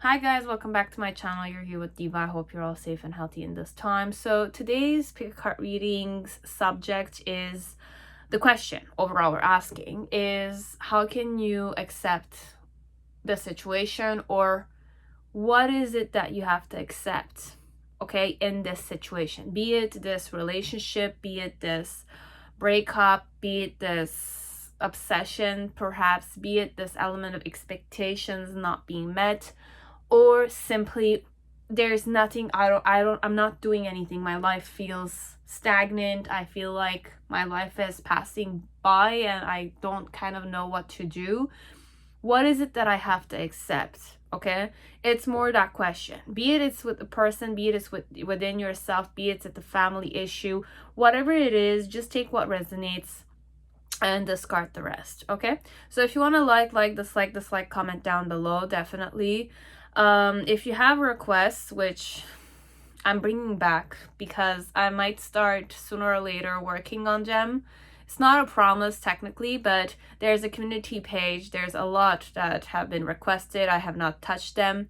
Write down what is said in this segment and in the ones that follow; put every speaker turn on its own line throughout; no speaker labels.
Hi guys, welcome back to my channel. You're here with Diva. I hope you're all safe and healthy in this time. So today's pick a card readings subject is the question overall we're asking is how can you accept the situation, or what is it that you have to accept, okay, in this situation? Be it this relationship, be it this breakup, be it this obsession, perhaps, be it this element of expectations not being met, or simply there's nothing. I'm not doing anything. My life feels stagnant. I feel like my life is passing by and I don't kind of know what to do. What is it that I have to accept? Okay, it's more that question. Be it it's with the person, be it it's within yourself, be it it's a family issue, whatever it is, just take what resonates and discard the rest. Okay, so if you want to like, dislike, comment down below, definitely. If you have requests, which I'm bringing back because I might start sooner or later working on them. It's not a promise technically, but there's a community page. There's a lot that have been requested. I have not touched them.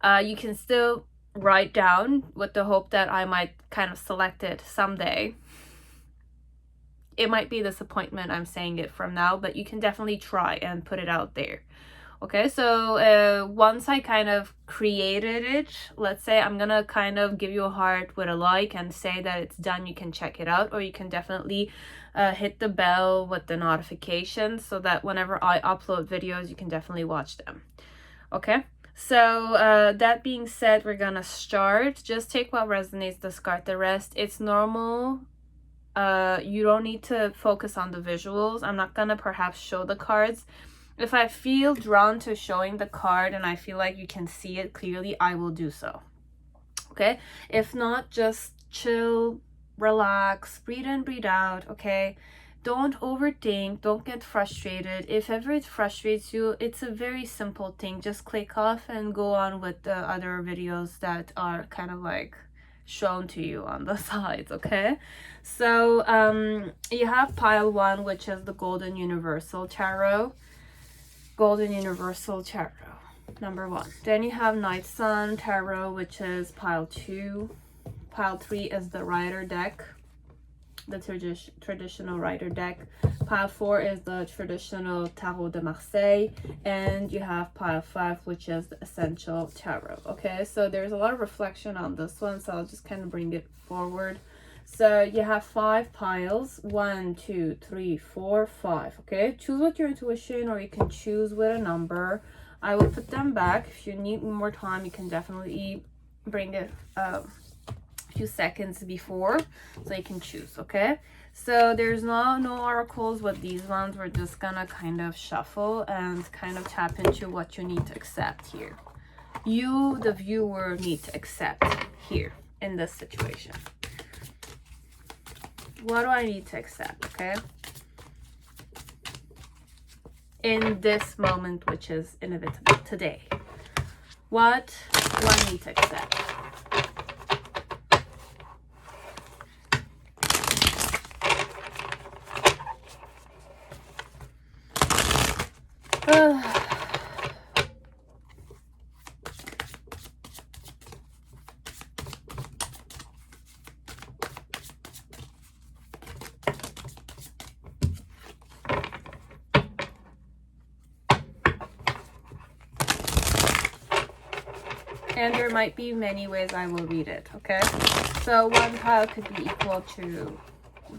You can still write down with the hope that I might kind of select it someday. It might be a disappointment, I'm saying it from now, but you can definitely try and put it out there. Okay, so once I kind of created it, let's say I'm gonna kind of give you a heart with a like and say that it's done. You can check it out, or you can definitely hit the bell with the notifications so that whenever I upload videos, you can definitely watch them. Okay, so that being said, we're gonna start. Just take what resonates, discard the rest. It's normal. You don't need to focus on the visuals. I'm not gonna perhaps show the cards. If I feel drawn to showing the card and I feel like you can see it clearly, I will do so. Okay? If not, just chill, relax, breathe in, breathe out, okay? Don't overthink, don't get frustrated. If ever it frustrates you, it's a very simple thing. Just click off and go on with the other videos that are kind of like shown to you on the sides, okay? So you have pile 1, which is the Golden Universal Tarot. Golden Universal Tarot, number 1. Then you have Night Sun Tarot, which is pile 2. Pile 3 is the Rider deck, the traditional Rider deck. Pile 4 is the traditional Tarot de Marseille. And you have pile 5, which is the Essential Tarot. Okay, so there's a lot of reflection on this one, so I'll just kind of bring it forward. So you have 5 piles, 1, 2, 3, 4, 5. Okay, choose with your intuition, or you can choose with a number. I will put them back. If you need more time, you can definitely bring it a few seconds before, so you can choose. Okay, so there's no oracles with these ones. We're just gonna kind of shuffle and kind of tap into what you need to accept here. You, the viewer, need to accept here in this situation. What do I need to accept, okay? In this moment, which is inevitable today. What do I need to accept? And there might be many ways I will read it, okay? So one pile could be equal to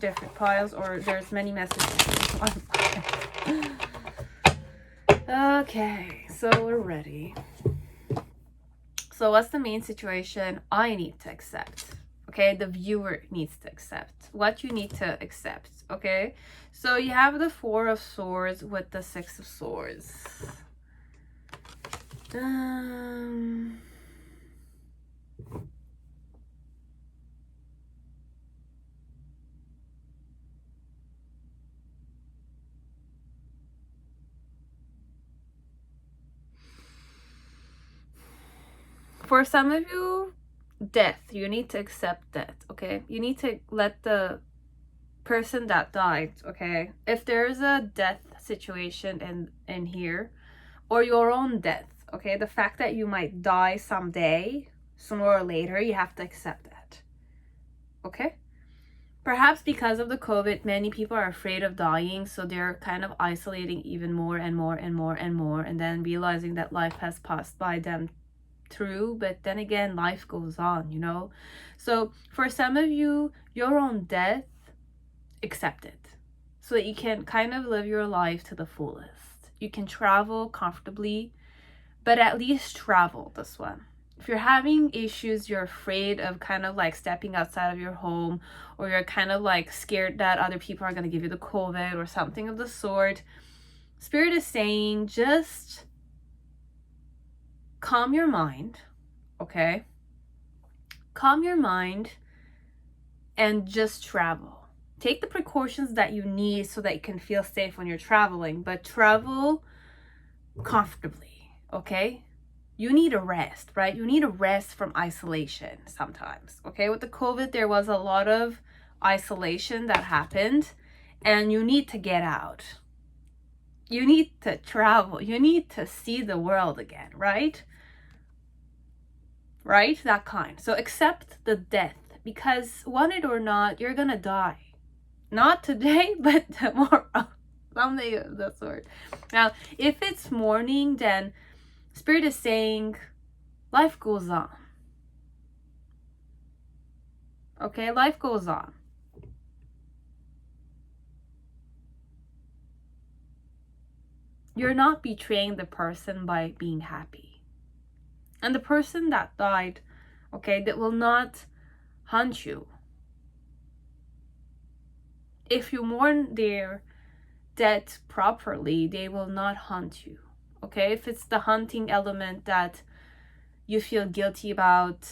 different piles, or there's many messages in one pile. Okay, so we're ready. So what's the main situation I need to accept? Okay, the viewer needs to accept. What you need to accept, okay? So you have the 4 of Swords with the 6 of Swords. For some of you, death. You need to accept death, okay? You need to let the person that died, okay? If there's a death situation in here, or your own death, okay? The fact that you might die someday, sooner or later, you have to accept that, okay? Perhaps because of the COVID, many people are afraid of dying, so they're kind of isolating even more and more and more and more, and then realizing that life has passed by them through. But then again, life goes on, you know? So for some of you, your own death, accept it so that you can kind of live your life to the fullest. You can travel comfortably, but at least travel this one. If you're having issues, you're afraid of kind of like stepping outside of your home, or you're kind of like scared that other people are going to give you the COVID or something of the sort, Spirit is saying just calm your mind, okay? Calm your mind and just travel. Take the precautions that you need so that you can feel safe when you're traveling, but travel comfortably, okay? You need a rest, right? You need a rest from isolation sometimes, okay? With the COVID, there was a lot of isolation that happened, and you need to get out. You need to travel. You need to see the world again, right? Right? That kind. So accept the death, because want it or not, you're gonna die. Not today, but tomorrow. Someday of that sort. Now, if it's morning, then Spirit is saying life goes on. Okay, life goes on. You're not betraying the person by being happy. And the person that died, okay, that will not haunt you. If you mourn their death properly, they will not haunt you. Okay, if it's the hunting element that you feel guilty about,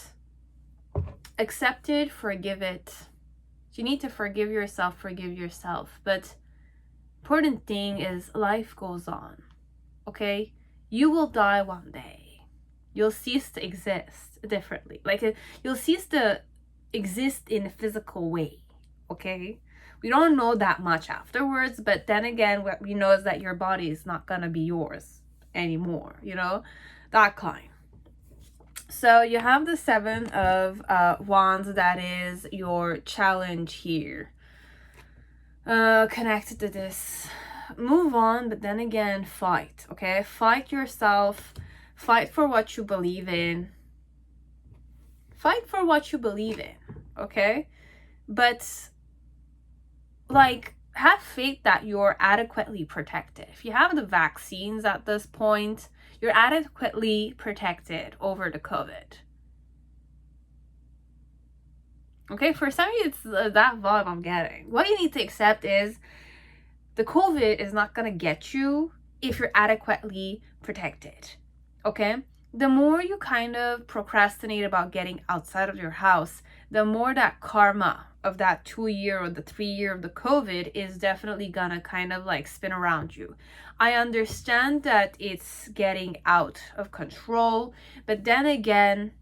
accept it, forgive it. You need to forgive yourself, but important thing is life goes on, okay? You will die one day. You'll cease to exist differently. Like, you'll cease to exist in a physical way, okay? We don't know that much afterwards, but then again, what we know is that your body is not gonna be yours anymore, you know, that kind. So you have the Seven of Wands, that is your challenge here, connected to this. Move on, but then again, fight, okay? Fight yourself, fight for what you believe in, fight for what you believe in, okay? But like, have faith that you're adequately protected. If you have the vaccines at this point, you're adequately protected over the COVID. Okay, for some of you, it's that vibe I'm getting. What you need to accept is the COVID is not going to get you if you're adequately protected. Okay? The more you kind of procrastinate about getting outside of your house, the more that karma of that 2-year or the 3-year of the COVID is definitely gonna kind of like spin around you. I understand that it's getting out of control, but then again,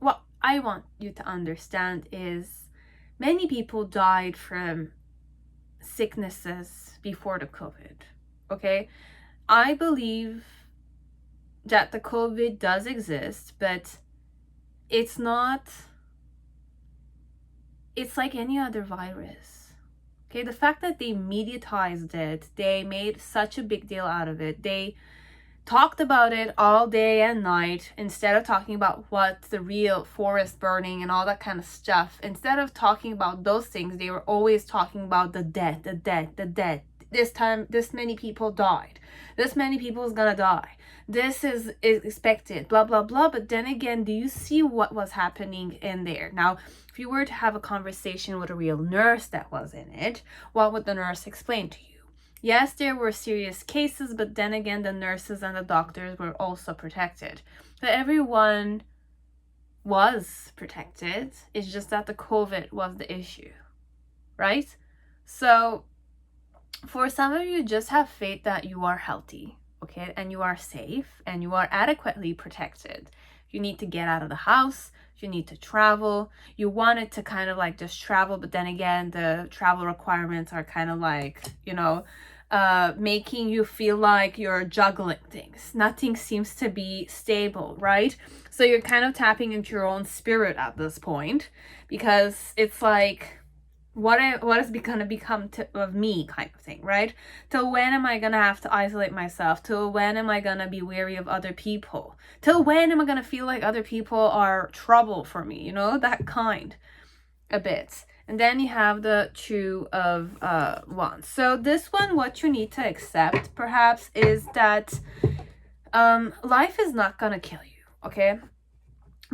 what I want you to understand is many people died from sicknesses before the COVID, okay? I believe that the COVID does exist, but it's not, it's like any other virus, okay? The fact that they mediatized it, they made such a big deal out of it, they talked about it all day and night, instead of talking about what's the real forest burning and all that kind of stuff. Instead of talking about those things, they were always talking about the death. This time, this many people died. This many people is gonna die. This is expected, blah, blah, blah. But then again, do you see what was happening in there? Now, if you were to have a conversation with a real nurse that was in it, what would the nurse explain to you? Yes, there were serious cases, but then again, the nurses and the doctors were also protected. So everyone was protected. It's just that the COVID was the issue, right? So for some of you, just have faith that you are healthy, okay? And you are safe and you are adequately protected. You need to get out of the house. You need to travel. You wanted to kind of like just travel, but then again, the travel requirements are kind of like, you know, making you feel like you're juggling things. Nothing seems to be stable, right? So you're kind of tapping into your own spirit at this point, because it's like, what is gonna become of me, kind of thing, right? Till when am I gonna have to isolate myself? Till when am I gonna be wary of other people? Till when am I gonna feel like other people are trouble for me? You know, that kind, a bit. And then you have the Two of Wands. So this one, what you need to accept perhaps is that life is not gonna kill you, okay?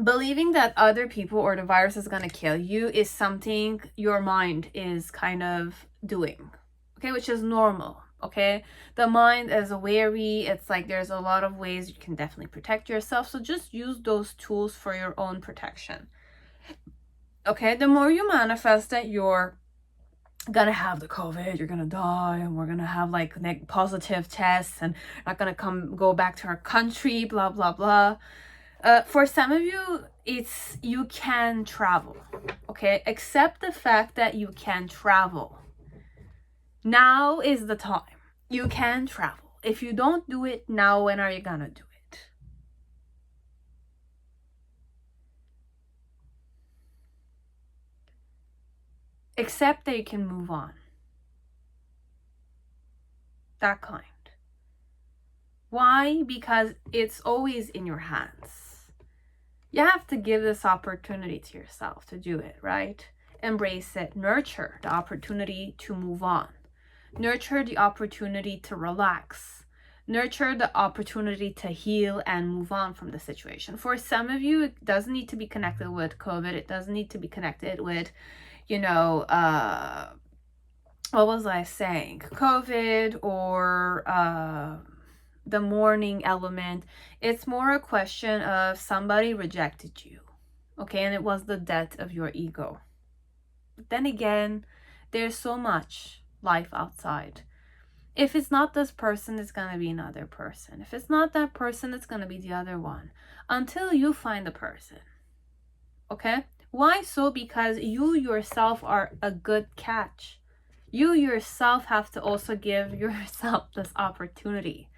Believing that other people or the virus is going to kill you is something your mind is kind of doing, okay, which is normal, okay? The mind is wary. It's like there's a lot of ways you can definitely protect yourself, so just use those tools for your own protection, okay? The more you manifest that you're gonna have the COVID, you're gonna die, and we're gonna have like positive tests, and not gonna go back to our country, blah blah blah. For some of you, it's you can travel, okay? Accept the fact that you can travel. Now is the time. You can travel. If you don't do it now, when are you gonna do it? Accept that you can move on. That kind. Why? Because it's always in your hands. You have to give this opportunity to yourself to do it, right? Embrace it. Nurture the opportunity to move on. Nurture the opportunity to relax. Nurture the opportunity to heal and move on from the situation. For some of you, it doesn't need to be connected with COVID. It doesn't need to be connected with, you know, what was I saying? COVID or the mourning element. It's more a question of somebody rejected you, okay, and it was the death of your ego. But then again, there's so much life outside. If it's not this person, it's gonna be another person. If it's not that person, it's gonna be the other one, until you find the person, okay? Why so? Because you yourself are a good catch. You yourself have to also give yourself this opportunity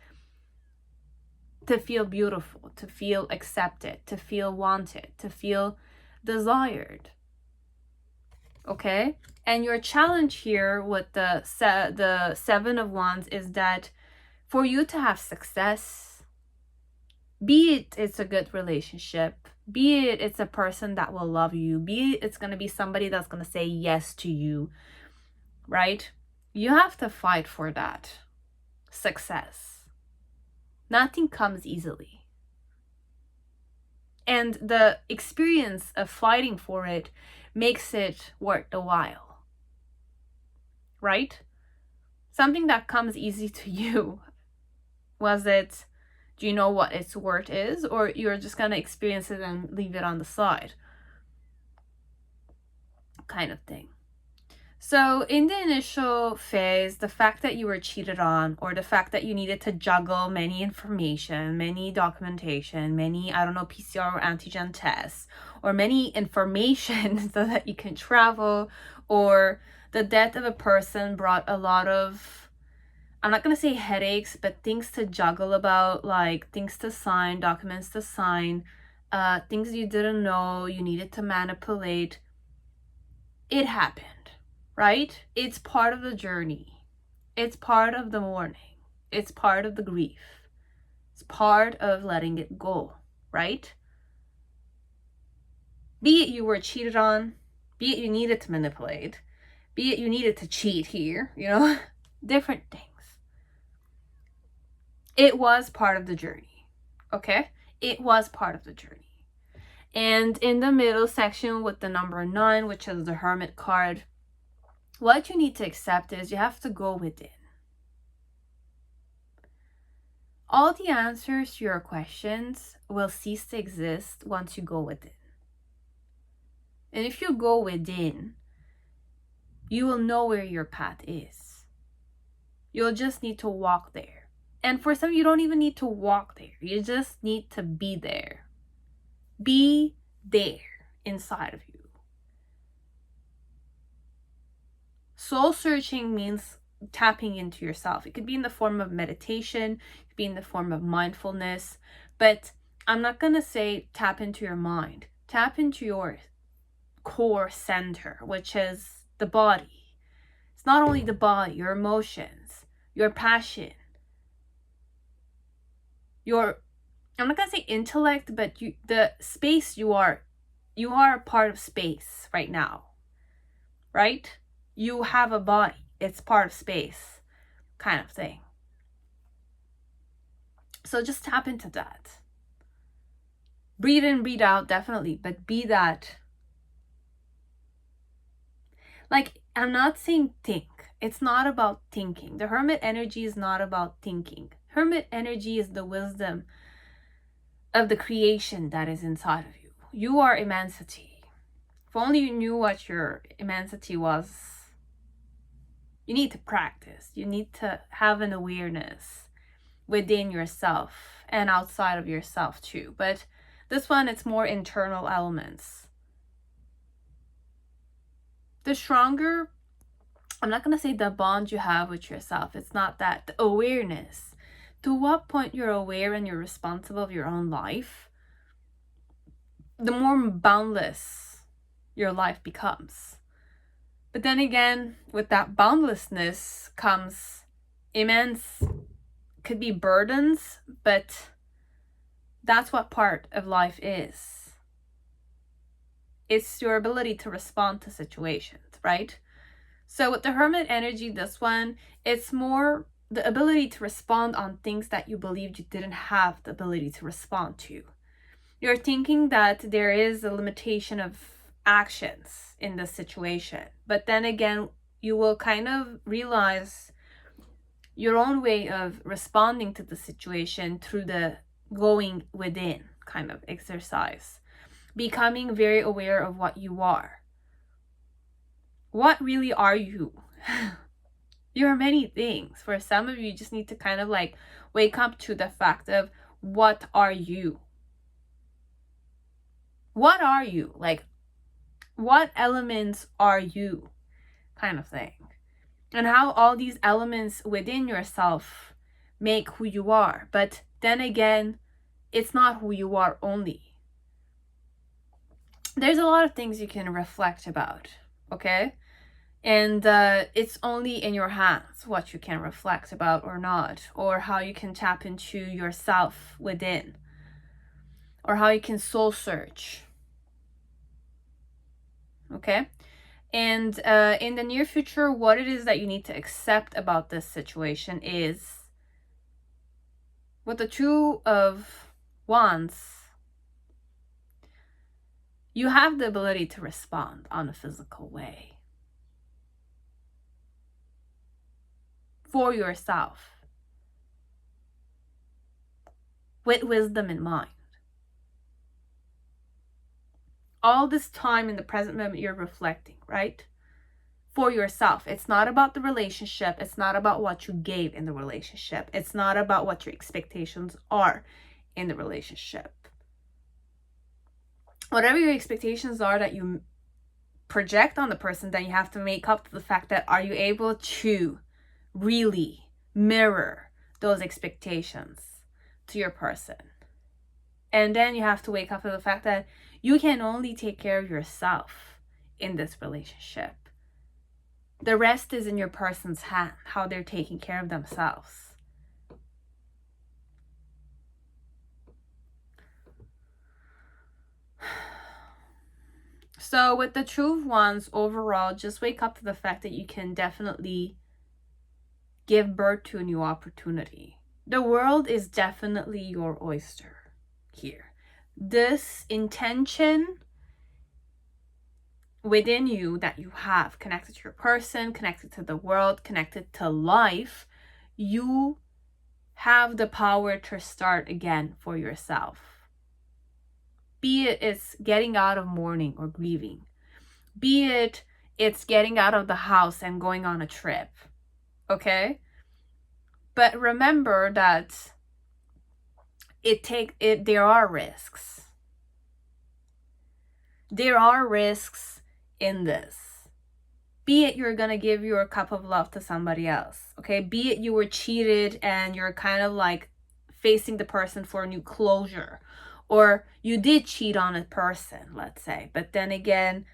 to feel beautiful, to feel accepted, to feel wanted, to feel desired, okay? And your challenge here with the Seven of Wands is that for you to have success, be it it's a good relationship, be it it's a person that will love you, be it it's going to be somebody that's going to say yes to you, right? You have to fight for that success. Nothing comes easily. And the experience of fighting for it makes it worth the while, right? Something that comes easy to you, was it, do you know what its worth is? Or you're just going to experience it and leave it on the side? Kind of thing. So in the initial phase, the fact that you were cheated on, or the fact that you needed to juggle many information, many documentation, many, I don't know, PCR or antigen tests, or many information so that you can travel, or the death of a person brought a lot of, I'm not going to say headaches, but things to juggle about, like things to sign, documents to sign, things you didn't know, you needed to manipulate. It happened. Right? It's part of the journey. It's part of the mourning. It's part of the grief. It's part of letting it go, right? Be it you were cheated on, be it you needed to manipulate, be it you needed to cheat here, you know, different things. It was part of the journey, okay? It was part of the journey. And in the middle section with the number 9, which is the Hermit card, what you need to accept is you have to go within. All the answers to your questions will cease to exist once you go within. And if you go within, you will know where your path is. You'll just need to walk there. And for some, you don't even need to walk there. You just need to be there. Be there inside of you. Soul searching means tapping into yourself. It could be in the form of meditation, it could be in the form of mindfulness, but I'm not going to say tap into your mind. Tap into your core center, which is the body. It's not only the body, your emotions, your passion, your, I'm not going to say intellect, but the space you are a part of space right now, right? You have a body. It's part of space, kind of thing. So just tap into that. Breathe in, breathe out, definitely, but be that. Like, I'm not saying think. It's not about thinking. The hermit energy is not about thinking. Hermit energy is the wisdom of the creation that is inside of you. You are immensity. If only you knew what your immensity was. You need to practice. You need to have an awareness within yourself and outside of yourself too. But this one, it's more internal elements. The stronger, I'm not going to say the bond you have with yourself. It's not that. The awareness. To what point you're aware and you're responsible of your own life, the more boundless your life becomes. But then again, with that boundlessness comes immense, could be burdens, but that's what part of life is. It's your ability to respond to situations, right? So with the hermit energy, this one, it's more the ability to respond on things that you believed you didn't have the ability to respond to. You're thinking that there is a limitation of actions in this situation. But then again, you will kind of realize your own way of responding to the situation through the going within kind of exercise. Becoming very aware of what you are. What really are you? You're many things. For some of you, just need to kind of like wake up to the fact of what are you? What are you? Like, what elements are you? Kind of thing. And how all these elements within yourself make who you are. But then again, it's not who you are only. There's a lot of things you can reflect about, okay? And it's only in your hands what you can reflect about or not, or how you can tap into yourself within, or how you can soul search, okay? And in the near future, what it is that you need to accept about this situation is, with the Two of Wands, you have the ability to respond on a physical way for yourself with wisdom in mind. All this time in the present moment, you're reflecting, right? For yourself. It's not about the relationship. It's not about what you gave in the relationship. It's not about what your expectations are in the relationship. Whatever your expectations are that you project on the person, then you have to make up to the fact that, are you able to really mirror those expectations to your person? And then you have to wake up to the fact that you can only take care of yourself in this relationship. The rest is in your person's hand, how they're taking care of themselves. So with the Two of Wands, overall, just wake up to the fact that you can definitely give birth to a new opportunity. The world is definitely your oyster here. This intention within you that you have, connected to your person, connected to the world, connected to life, you have the power to start again for yourself. Be it it's getting out of mourning or grieving. Be it it's getting out of the house and going on a trip. Okay? But remember that there are risks. There are risks in this. Be it you're gonna give your cup of love to somebody else, okay? Be it you were cheated and you're kind of like facing the person for a new closure, or you did cheat on a person, let's say, but then again,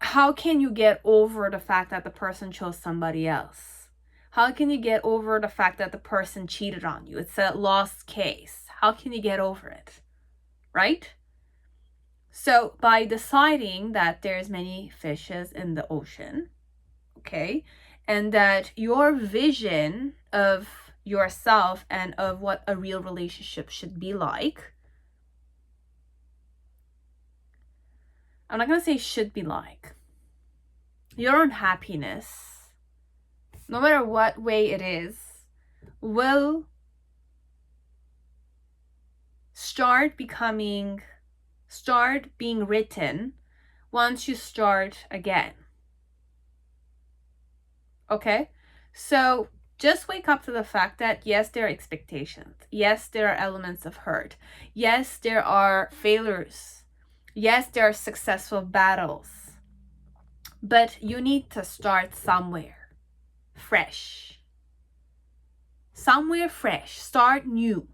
how can you get over the fact that the person chose somebody else? How can you get over the fact that the person cheated on you? It's a lost case. How can you get over it? Right? So by deciding that there's many fishes in the ocean, okay, and that your vision of yourself and of what a real relationship should be like, I'm not going to say should be like, your own happiness, no matter what way it is, will start being written once you start again. Okay? So just wake up to the fact that yes, there are expectations. Yes, there are elements of hurt. Yes, there are failures. Yes, there are successful battles. But you need to start somewhere fresh. Somewhere fresh. Start new.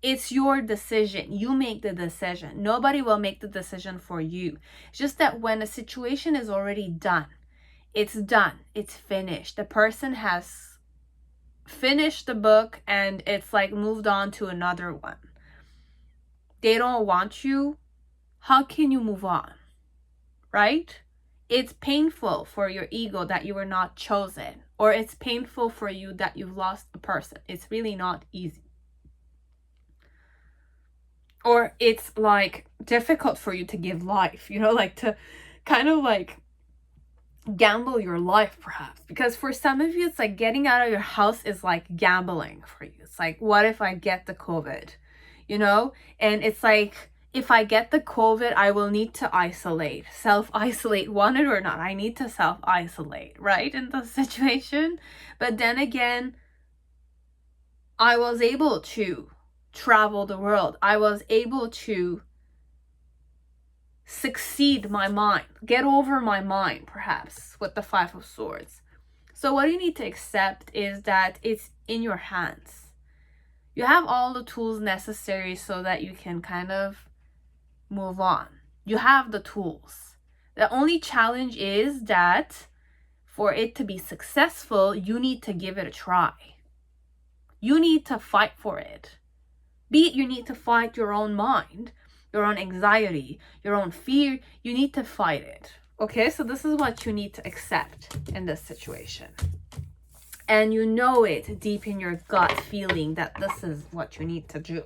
It's your decision. You make the decision. Nobody will make the decision for you. It's just that when a situation is already done, it's done. It's finished. The person has finished the book and it's like moved on to another one. They don't want you. How can you move on? Right? It's painful for your ego that you were not chosen, or it's painful for you that you've lost a person. It's really not easy. Or it's like difficult for you to give life, you know, like to kind of like gamble your life perhaps. Because for some of you, it's like getting out of your house is like gambling for you. It's like, what if I get the COVID, you know? And it's like, if I get the COVID, I will need to isolate, self-isolate, want it or not. I need to self-isolate, right? In the situation. But then again, I was able to travel the world. I was able to succeed my mind, get over my mind, perhaps, with the Five of Swords. So what you need to accept is that it's in your hands. You have all the tools necessary so that you can kind of move on. You have the tools. The only challenge is that for it to be successful, you need to give it a try. You need to fight for it. Be it you need to fight your own mind, your own anxiety, your own fear. You need to fight it. Okay, so this is what you need to accept in this situation. And you know it deep in your gut feeling that this is what you need to do.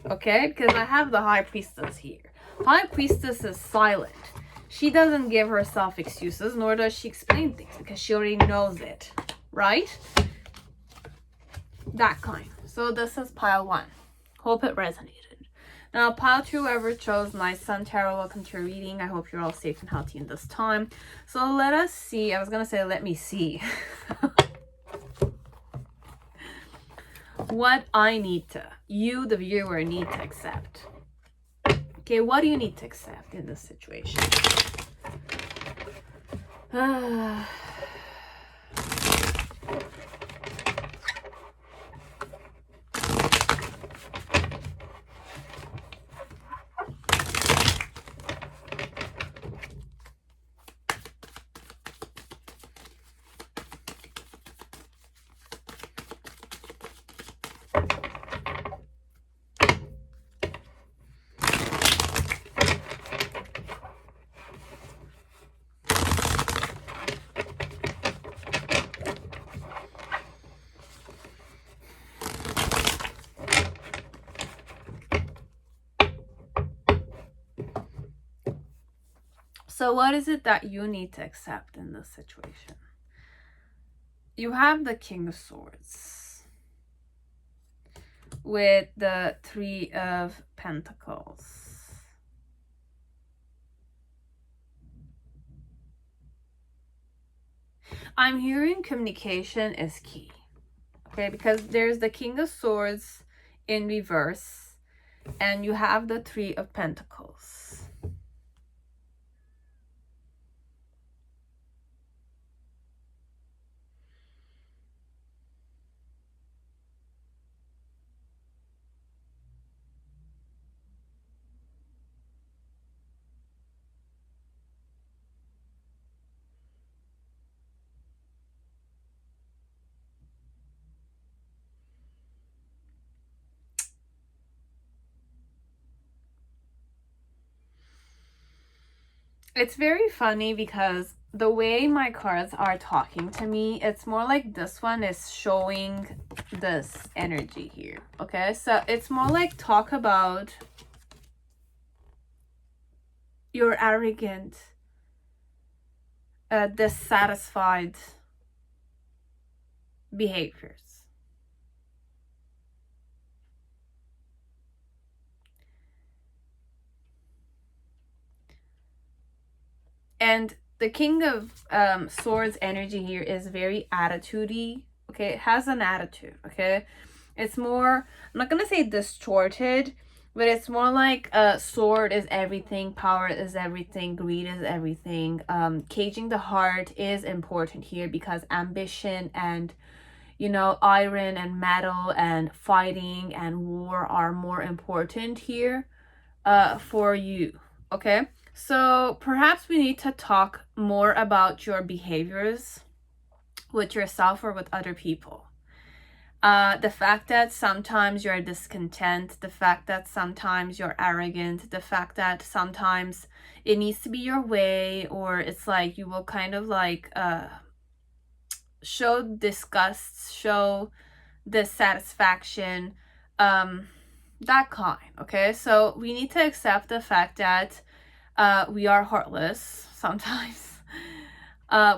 Okay, because I have the High Priestess here. High Priestess is silent. She doesn't give herself excuses, nor does she explain things, because she already knows it, right? That kind. So this is pile 1. Hope it resonated. Now, pile 2, whoever chose my Sun Tarot, welcome to your reading. I hope you're all safe and healthy in this time. So let us see. I was going to say, let me see. What I need to, you, the viewer, need to accept. Okay, what do you need to accept in this situation? So what is it that you need to accept in this situation? You have the King of Swords with the Three of Pentacles. I'm hearing communication is key. Okay, because there's the King of Swords in reverse and you have the Three of Pentacles. It's very funny because the way my cards are talking to me, it's more like this one is showing this energy here. Okay, so it's more like talk about your arrogant, dissatisfied behaviors. And the King of Swords energy here is very attitudey. Okay, it has an attitude. Okay, it's more, I'm not gonna say distorted, but it's more like sword is everything, power is everything, greed is everything. Caging the heart is important here because ambition and, you know, iron and metal and fighting and war are more important here for you. Okay, so perhaps we need to talk more about your behaviors with yourself or with other people. The fact that sometimes you're discontent, the fact that sometimes you're arrogant, the fact that sometimes it needs to be your way, or it's like you will kind of like show disgust, show dissatisfaction, that kind. Okay, so we need to accept the fact that we are heartless sometimes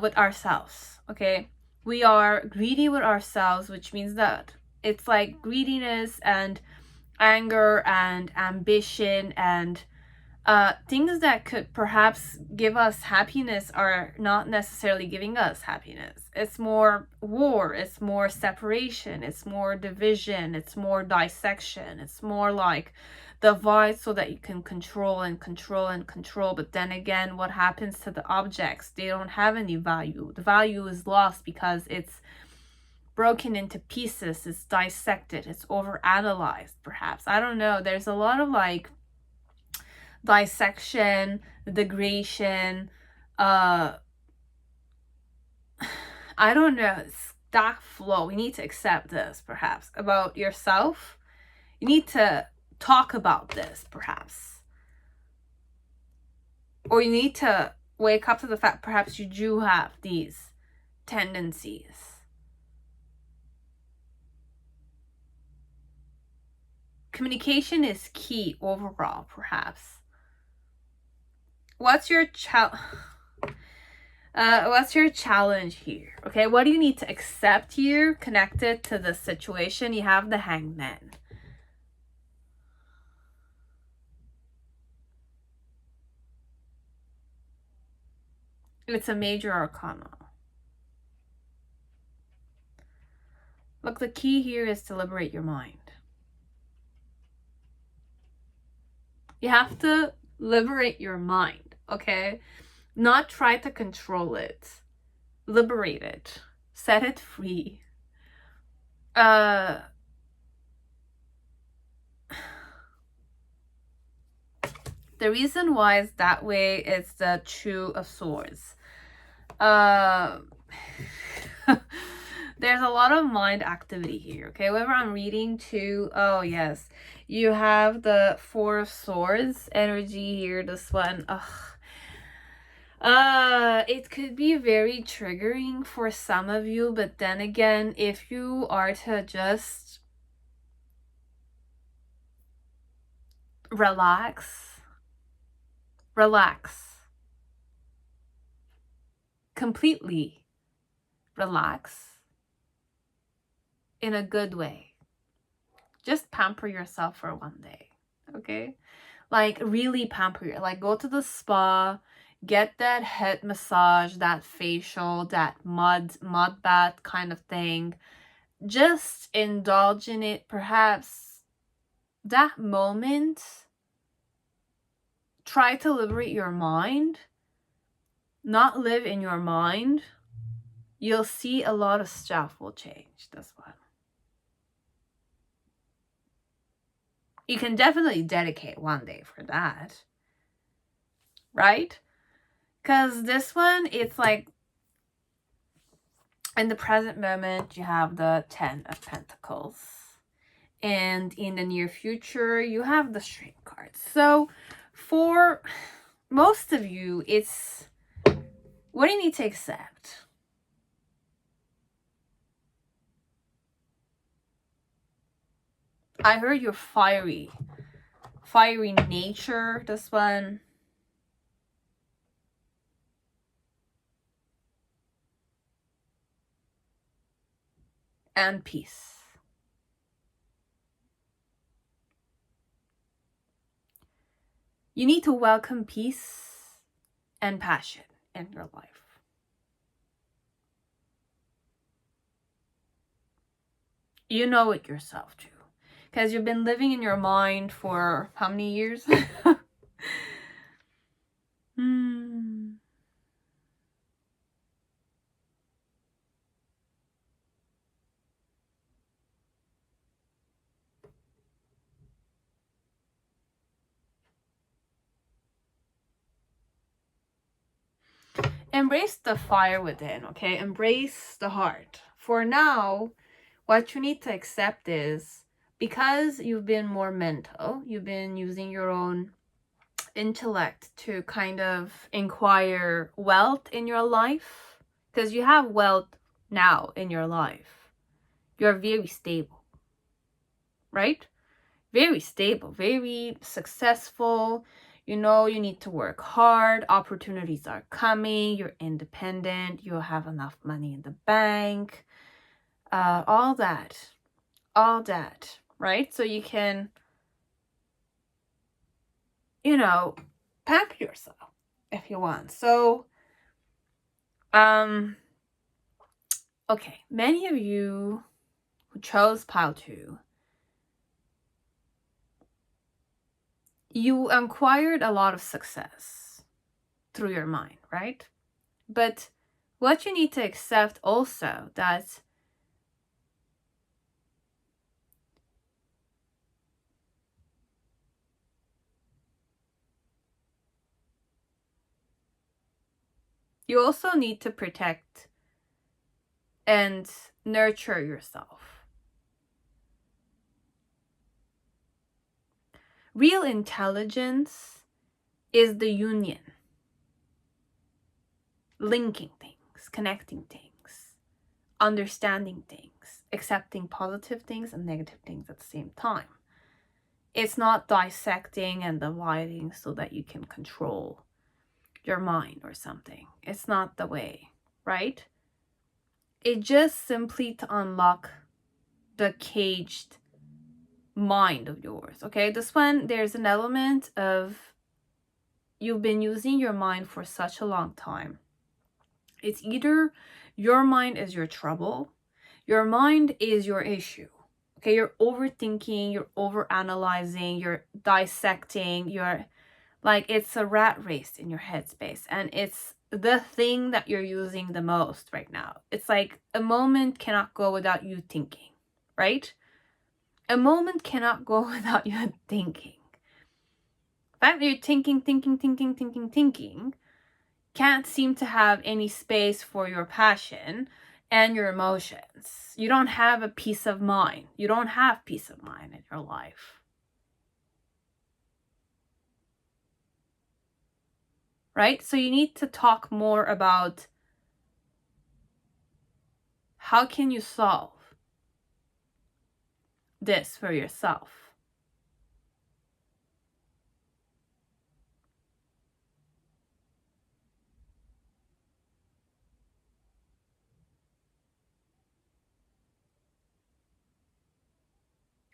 with ourselves. Okay, we are greedy with ourselves, which means that it's like greediness and anger and ambition and things that could perhaps give us happiness are not necessarily giving us happiness. It's more war, it's more separation, it's more division, it's more dissection, it's more like divide so that you can control and control and control. But then again, what happens to the objects? They don't have any value. The value is lost because it's broken into pieces, it's dissected, it's overanalyzed, perhaps. I don't know. There's a lot of like dissection, degradation, I don't know, it's that flow. We need to accept this, perhaps, about yourself. You need to talk about this, perhaps. Or you need to wake up to the fact perhaps you do have these tendencies. Communication is key overall, perhaps. What's your challenge here? Okay, what do you need to accept here connected to the situation? You have the Hangman. It's a major arcana. Look, the key here is to liberate your mind. You have to liberate your mind, okay? Not try to control it. Liberate it. Set it free. The reason why it's that way is the Two of Swords. There's a lot of mind activity here, okay? Whenever I'm reading to, oh yes, you have the Four of Swords energy here, this one. It could be very triggering for some of you, but then again, if you are to just relax, completely relax in a good way. Just pamper yourself for one day, okay? Like really pamper you. Like go to the spa, get that head massage, that facial, that mud bath kind of thing. Just indulge in it. Perhaps that moment, try to liberate your mind, not live in your mind. You'll see a lot of stuff will change. This one. You can definitely dedicate one day for that, right? Because this one, it's like in the present moment, you have the 10 of Pentacles. And in the near future, you have the Strength card. So for most of you, it's what do you need to accept? I heard your fiery nature, this one. And peace. You need to welcome peace and passion in your life. You know it yourself too. Because you've been living in your mind for how many years? Embrace the fire within, okay? Embrace the heart. For now, what you need to accept is, because you've been more mental, you've been using your own intellect to kind of inquire wealth in your life, because you have wealth now in your life. You're very stable, right? Very stable, very successful. You know you need to work hard. Opportunities are coming. You're independent. You'll have enough money in the bank. All that, right? So you can, you know, pack yourself if you want. So, okay, many of you who chose pile 2, you acquired a lot of success through your mind, right? But what you need to accept also that you also need to protect and nurture yourself. Real intelligence is the union, linking things, connecting things, understanding things, accepting positive things and negative things at the same time. It's not dissecting and dividing so that you can control your mind or something. It's not the way, right? It's just simply to unlock the caged mind of yours, okay? This one, there's an element of you've been using your mind for such a long time. It's either your mind is your trouble, your mind is your issue, okay? You're overthinking, you're overanalyzing, you're dissecting, you're like, it's a rat race in your headspace, and it's the thing that you're using the most right now. It's like a moment cannot go without you thinking, right? A moment cannot go without you thinking. The fact that you're thinking, can't seem to have any space for your passion and your emotions. You don't have a peace of mind. You don't have peace of mind in your life. Right? So you need to talk more about how can you solve this for yourself.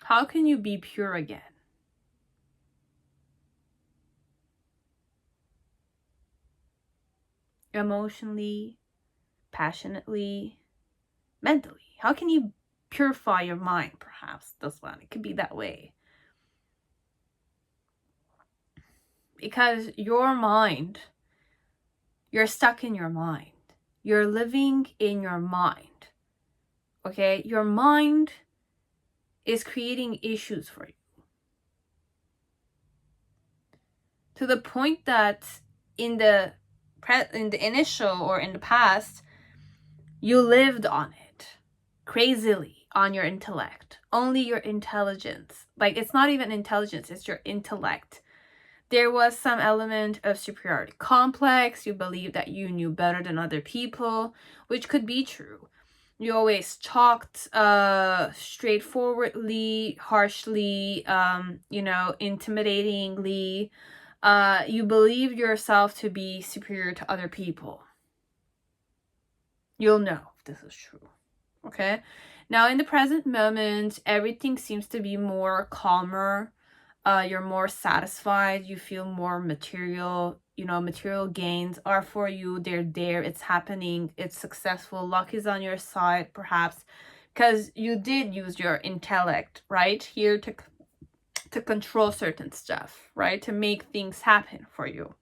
How can you be pure again? Emotionally, passionately, mentally. How can you purify your mind, perhaps? This one. It could be that way. Because your mind, you're stuck in your mind. You're living in your mind. Okay? Your mind is creating issues for you. To the point that in the initial or in the past, you lived on it crazily, on your intellect. Only your intelligence. Like, it's not even intelligence, it's your intellect There was some element of superiority complex. You believe that you knew better than other people, which could be true. You always talked straightforwardly, harshly, intimidatingly. You believe yourself to be superior to other people. You'll know if this is true. Okay? Now, in the present moment, everything seems to be more calmer. You're more satisfied. You feel more material. Material gains are for you. They're there. It's happening. It's successful. Luck is on your side, perhaps, because you did use your intellect, right? Here to control certain stuff, right? To make things happen for you,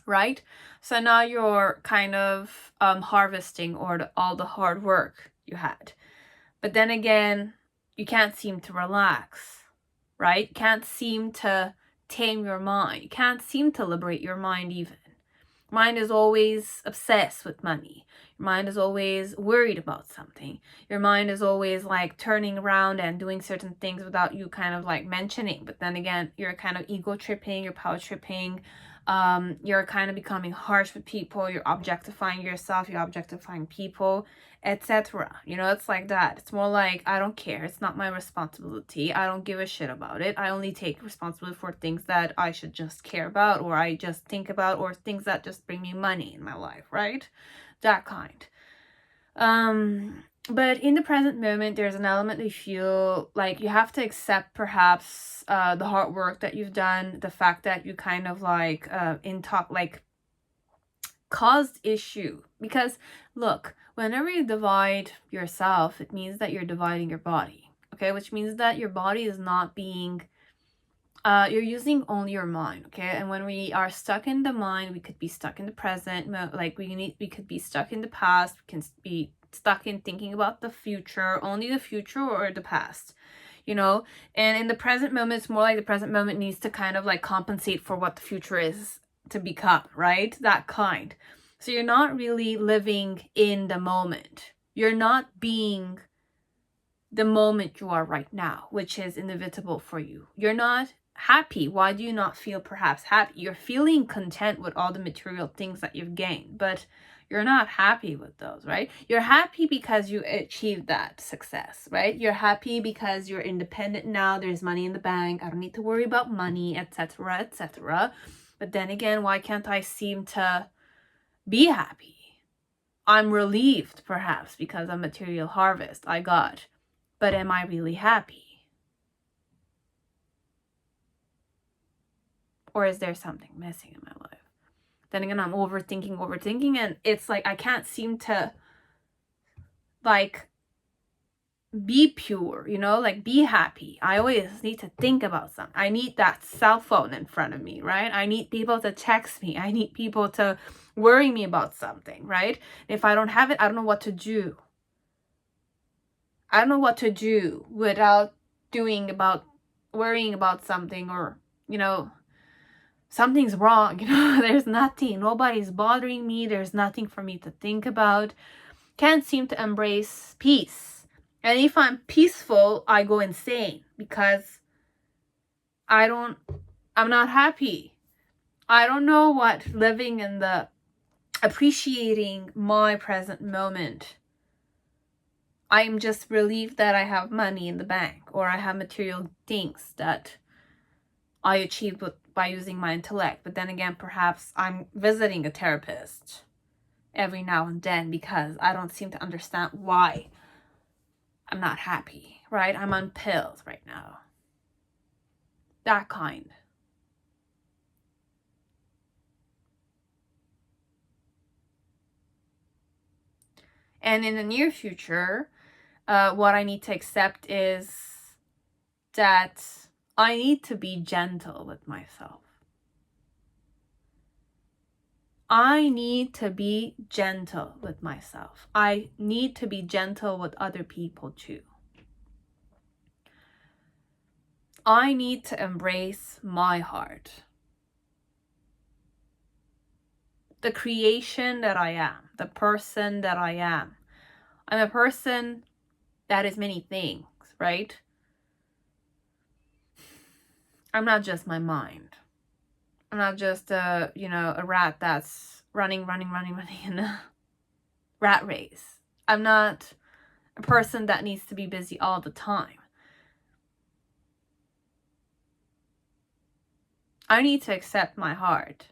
right? So now you're kind of harvesting all the hard work you had. But then again, you can't seem to relax, right? You can't seem to tame your mind. You can't seem to liberate your mind even. Mind is always obsessed with money. Your mind is always worried about something. Your mind is always like turning around and doing certain things without you kind of like mentioning. But then again, you're kind of ego tripping, you're power tripping. You're kind of becoming harsh with people. You're objectifying yourself. You're objectifying people, etc. It's like that. It's more like, I don't care. It's not my responsibility. I don't give a shit about it. I only take responsibility for things that I should just care about, or I just think about, or things that just bring me money in my life, right? That kind. But in the present moment, there's an element that you feel like you have to accept perhaps the hard work that you've done, the fact that you kind of like caused issue. Because look, whenever you divide yourself, it means that you're dividing your body, okay? Which means that your body is not being you're using only your mind, okay? And when we are stuck in the mind, we could be stuck in the present, like we could be stuck in the past, we can be stuck in thinking about the future, only the future or the past, and in the present moment, it's more like the present moment needs to kind of like compensate for what the future is to become, right? That kind. So you're not really living in the moment. You're not being the moment you are right now, which is inevitable for you. You're not happy. Why do you not feel perhaps happy? You're feeling content with all the material things that you've gained, but you're not happy with those, right? You're happy because you achieved that success, right? You're happy because you're independent now. There's money in the bank. I don't need to worry about money, etc., etc. But then again, why can't I seem to be happy? I'm relieved perhaps because of material harvest I got. But am I really happy? Or is there something missing in my life? Then again, I'm overthinking, and it's like I can't seem to like be pure, like be happy. I always need to think about something. I need that cell phone in front of me, right? I need people to text me. I need people to worry me about something, right? If I don't have it, I don't know what to do. I don't know what to do without worrying about something, or, something's wrong, there's nothing, nobody's bothering me, there's nothing for me to think about. Can't seem to embrace peace. And if I'm peaceful, I go insane because I'm not happy. I don't know what living in the appreciating my present moment. I'm just relieved that I have money in the bank, or I have material things that I achieved by using my intellect. But then again, perhaps I'm visiting a therapist every now and then because I don't seem to understand why I'm not happy, right? I'm on pills right now. That kind. And in the near future, what I need to accept is that I need to be gentle with myself. I need to be gentle with myself. I need to be gentle with other people too. I need to embrace my heart. The creation that I am, the person that I am. I'm a person that is many things, right? I'm not just my mind. I'm not just a, a rat that's running in a rat race. I'm not a person that needs to be busy all the time. I need to accept my heart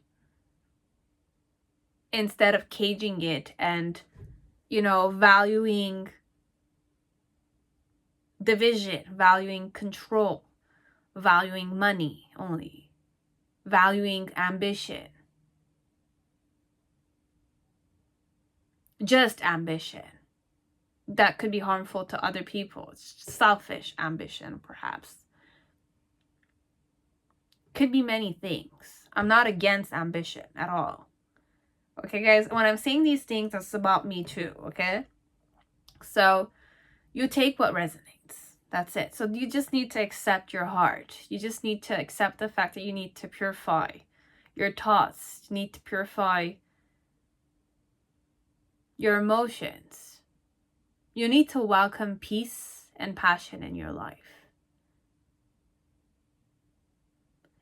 instead of caging it and, valuing division, valuing control, valuing money only, valuing ambition. Just ambition. That could be harmful to other people. It's selfish ambition, perhaps. Could be many things. I'm not against ambition at all. Okay, guys? When I'm saying these things, it's about me too, okay? So, you take what resonates. That's it. So, you just need to accept your heart. You just need to accept the fact that you need to purify your thoughts. You need to purify your emotions. You need to welcome peace and passion in your life.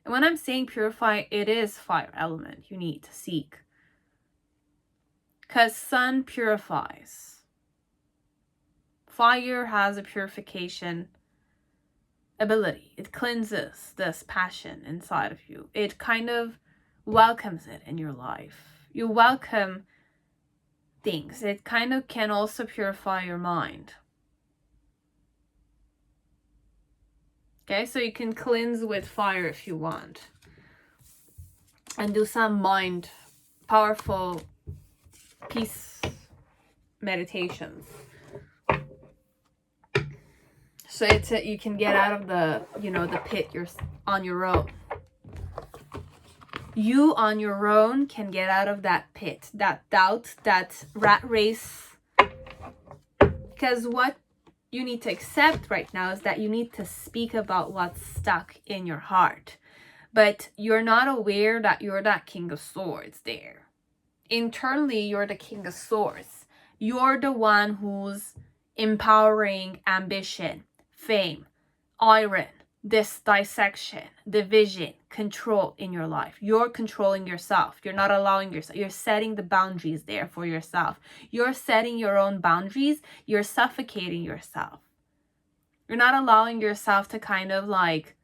And when I'm saying purify, it is fire element you need to seek. Because sun purifies. Fire has a purification ability. It cleanses this passion inside of you. It kind of welcomes it in your life. You welcome things. It kind of can also purify your mind. Okay, so you can cleanse with fire if you want. And do some mind, powerful peace meditations. So you can get out of the, the pit you're on your own. You on your own can get out of that pit, that doubt, that rat race. Because what you need to accept right now is that you need to speak about what's stuck in your heart. But you're not aware that you're that King of Swords there. Internally, you're the King of Swords. You're the one who's empowering ambition, fame, iron, this dissection, division, control in your life. You're controlling yourself. You're not allowing yourself. You're setting the boundaries there for yourself. You're setting your own boundaries. You're suffocating yourself. You're not allowing yourself to kind of like,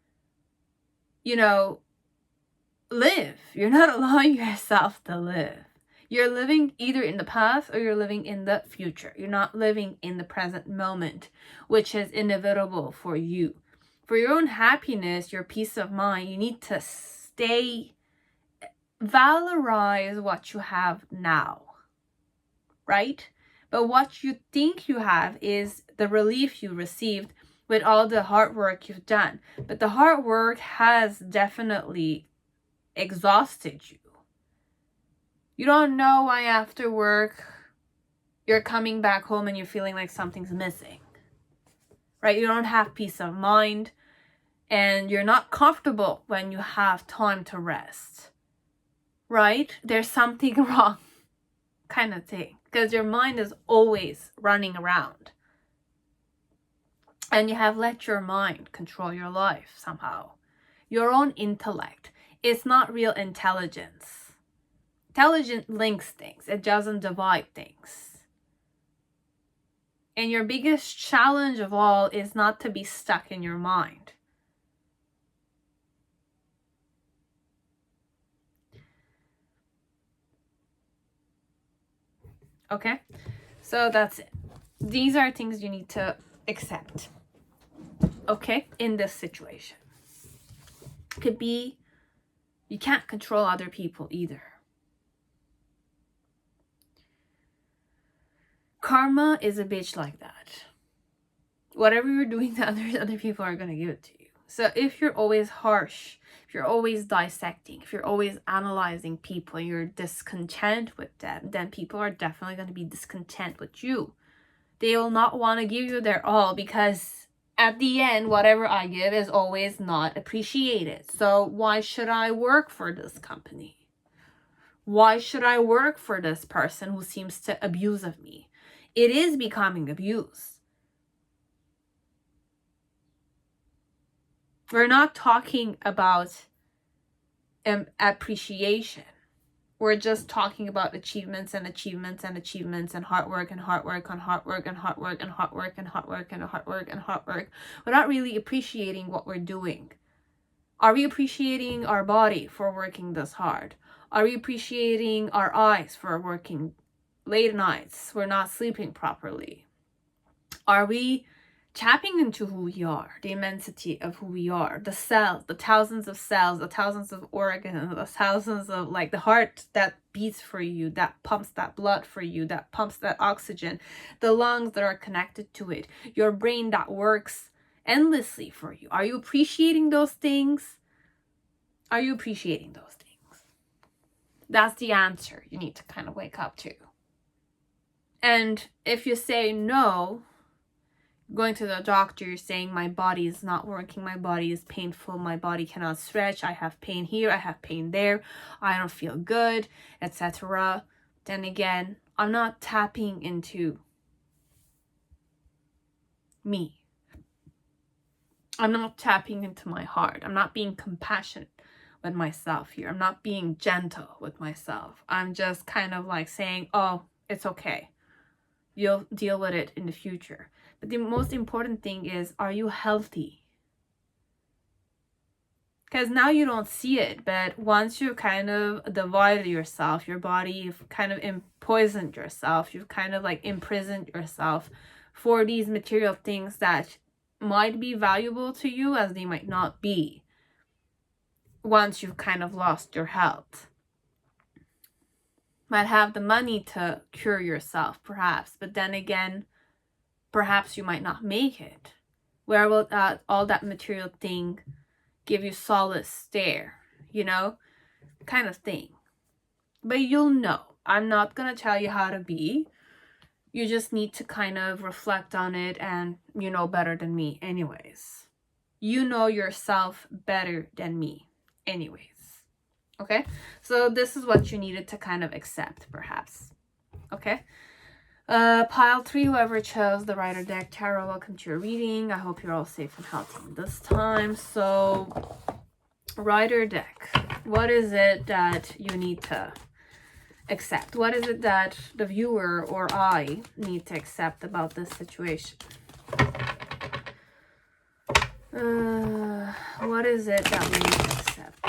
live. You're not allowing yourself to live. You're living either in the past or you're living in the future. You're not living in the present moment, which is inevitable for you. For your own happiness, your peace of mind, you need to valorize what you have now, right? But what you think you have is the relief you received with all the hard work you've done. But the hard work has definitely exhausted you. You don't know why after work you're coming back home and you're feeling like something's missing, right? You don't have peace of mind and you're not comfortable when you have time to rest, right? There's something wrong kind of thing because your mind is always running around and you have let your mind control your life somehow. Your own intellect is not real intelligence. Intelligence links things. It doesn't divide things. And your biggest challenge of all is not to be stuck in your mind. Okay? So that's it. These are things you need to accept. Okay? In this situation. Could be you can't control other people either. Karma is a bitch like that. Whatever you're doing to others, other people are going to give it to you. So if you're always harsh, if you're always dissecting, if you're always analyzing people and you're discontent with them, then people are definitely going to be discontent with you. They will not want to give you their all because at the end, whatever I give is always not appreciated. So why should I work for this company? Why should I work for this person who seems to abuse of me? It is becoming abuse. We're not talking about appreciation. We're just talking about achievements and achievements and achievements and hard work and hard work and hard work and hard work and hard work and hard work and hard work and hard work. We're not really appreciating what we're doing. Are we appreciating our body for working this hard? Are we appreciating our eyes for working late nights? We're not sleeping properly. Are we tapping into who we are, the immensity of who we are, the cells, the thousands of cells, the thousands of organs, the thousands of, like, the heart that beats for you, that pumps that blood for you, that pumps that oxygen, the lungs that are connected to it, your brain that works endlessly for you. Are you appreciating those things? Are you appreciating those things? That's the answer you need to kind of wake up to. And if you say no, going to the doctor saying my body is not working, my body is painful, my body cannot stretch, I have pain here, I have pain there, I don't feel good, etc. Then again, I'm not tapping into me. I'm not tapping into my heart. I'm not being compassionate with myself here. I'm not being gentle with myself. I'm just kind of like saying, oh, it's okay. You'll deal with it in the future. But the most important thing is, are you healthy? Because now you don't see it, but once you kind of divided yourself, your body, you've kind of poisoned yourself, you've kind of like imprisoned yourself for these material things that might be valuable to you as they might not be once you've kind of lost your health. Might have the money to cure yourself, perhaps, but then again, perhaps you might not make it. Where will all that material thing give you solace there, you know, kind of thing. But you'll know. I'm not gonna tell you how to be. You just need to kind of reflect on it, and you know better than me anyways. You know yourself better than me anyways. Okay? So this is what you needed to kind of accept, perhaps. Okay? Pile 3, whoever chose the Rider deck tarot, welcome to your reading. I hope you're all safe and healthy this time. So, Rider deck, what is it that you need to accept? What is it that the viewer or I need to accept about this situation? What is it that we need to accept?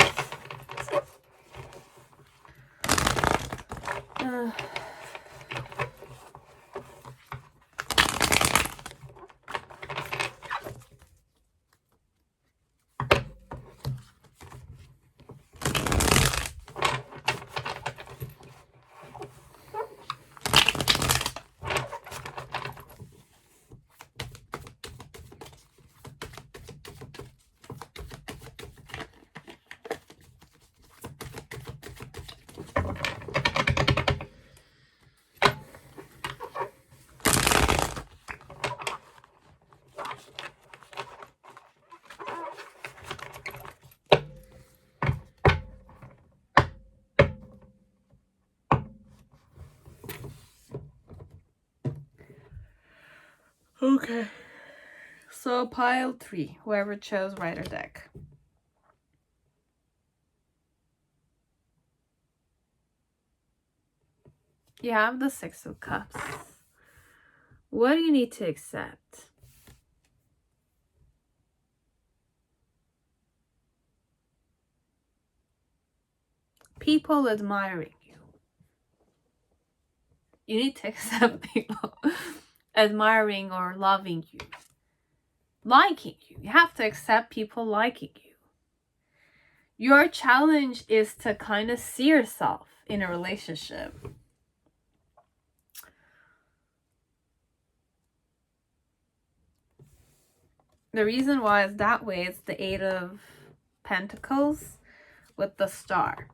Okay, so pile 3, whoever chose Rider deck. You have the 6 of Cups. What do you need to accept? People admiring you. You need to accept people admiring or loving you, liking you. You have to accept people liking you. Your challenge is to kind of see yourself in a relationship. The reason why it's that way is the 8 of Pentacles with the Star.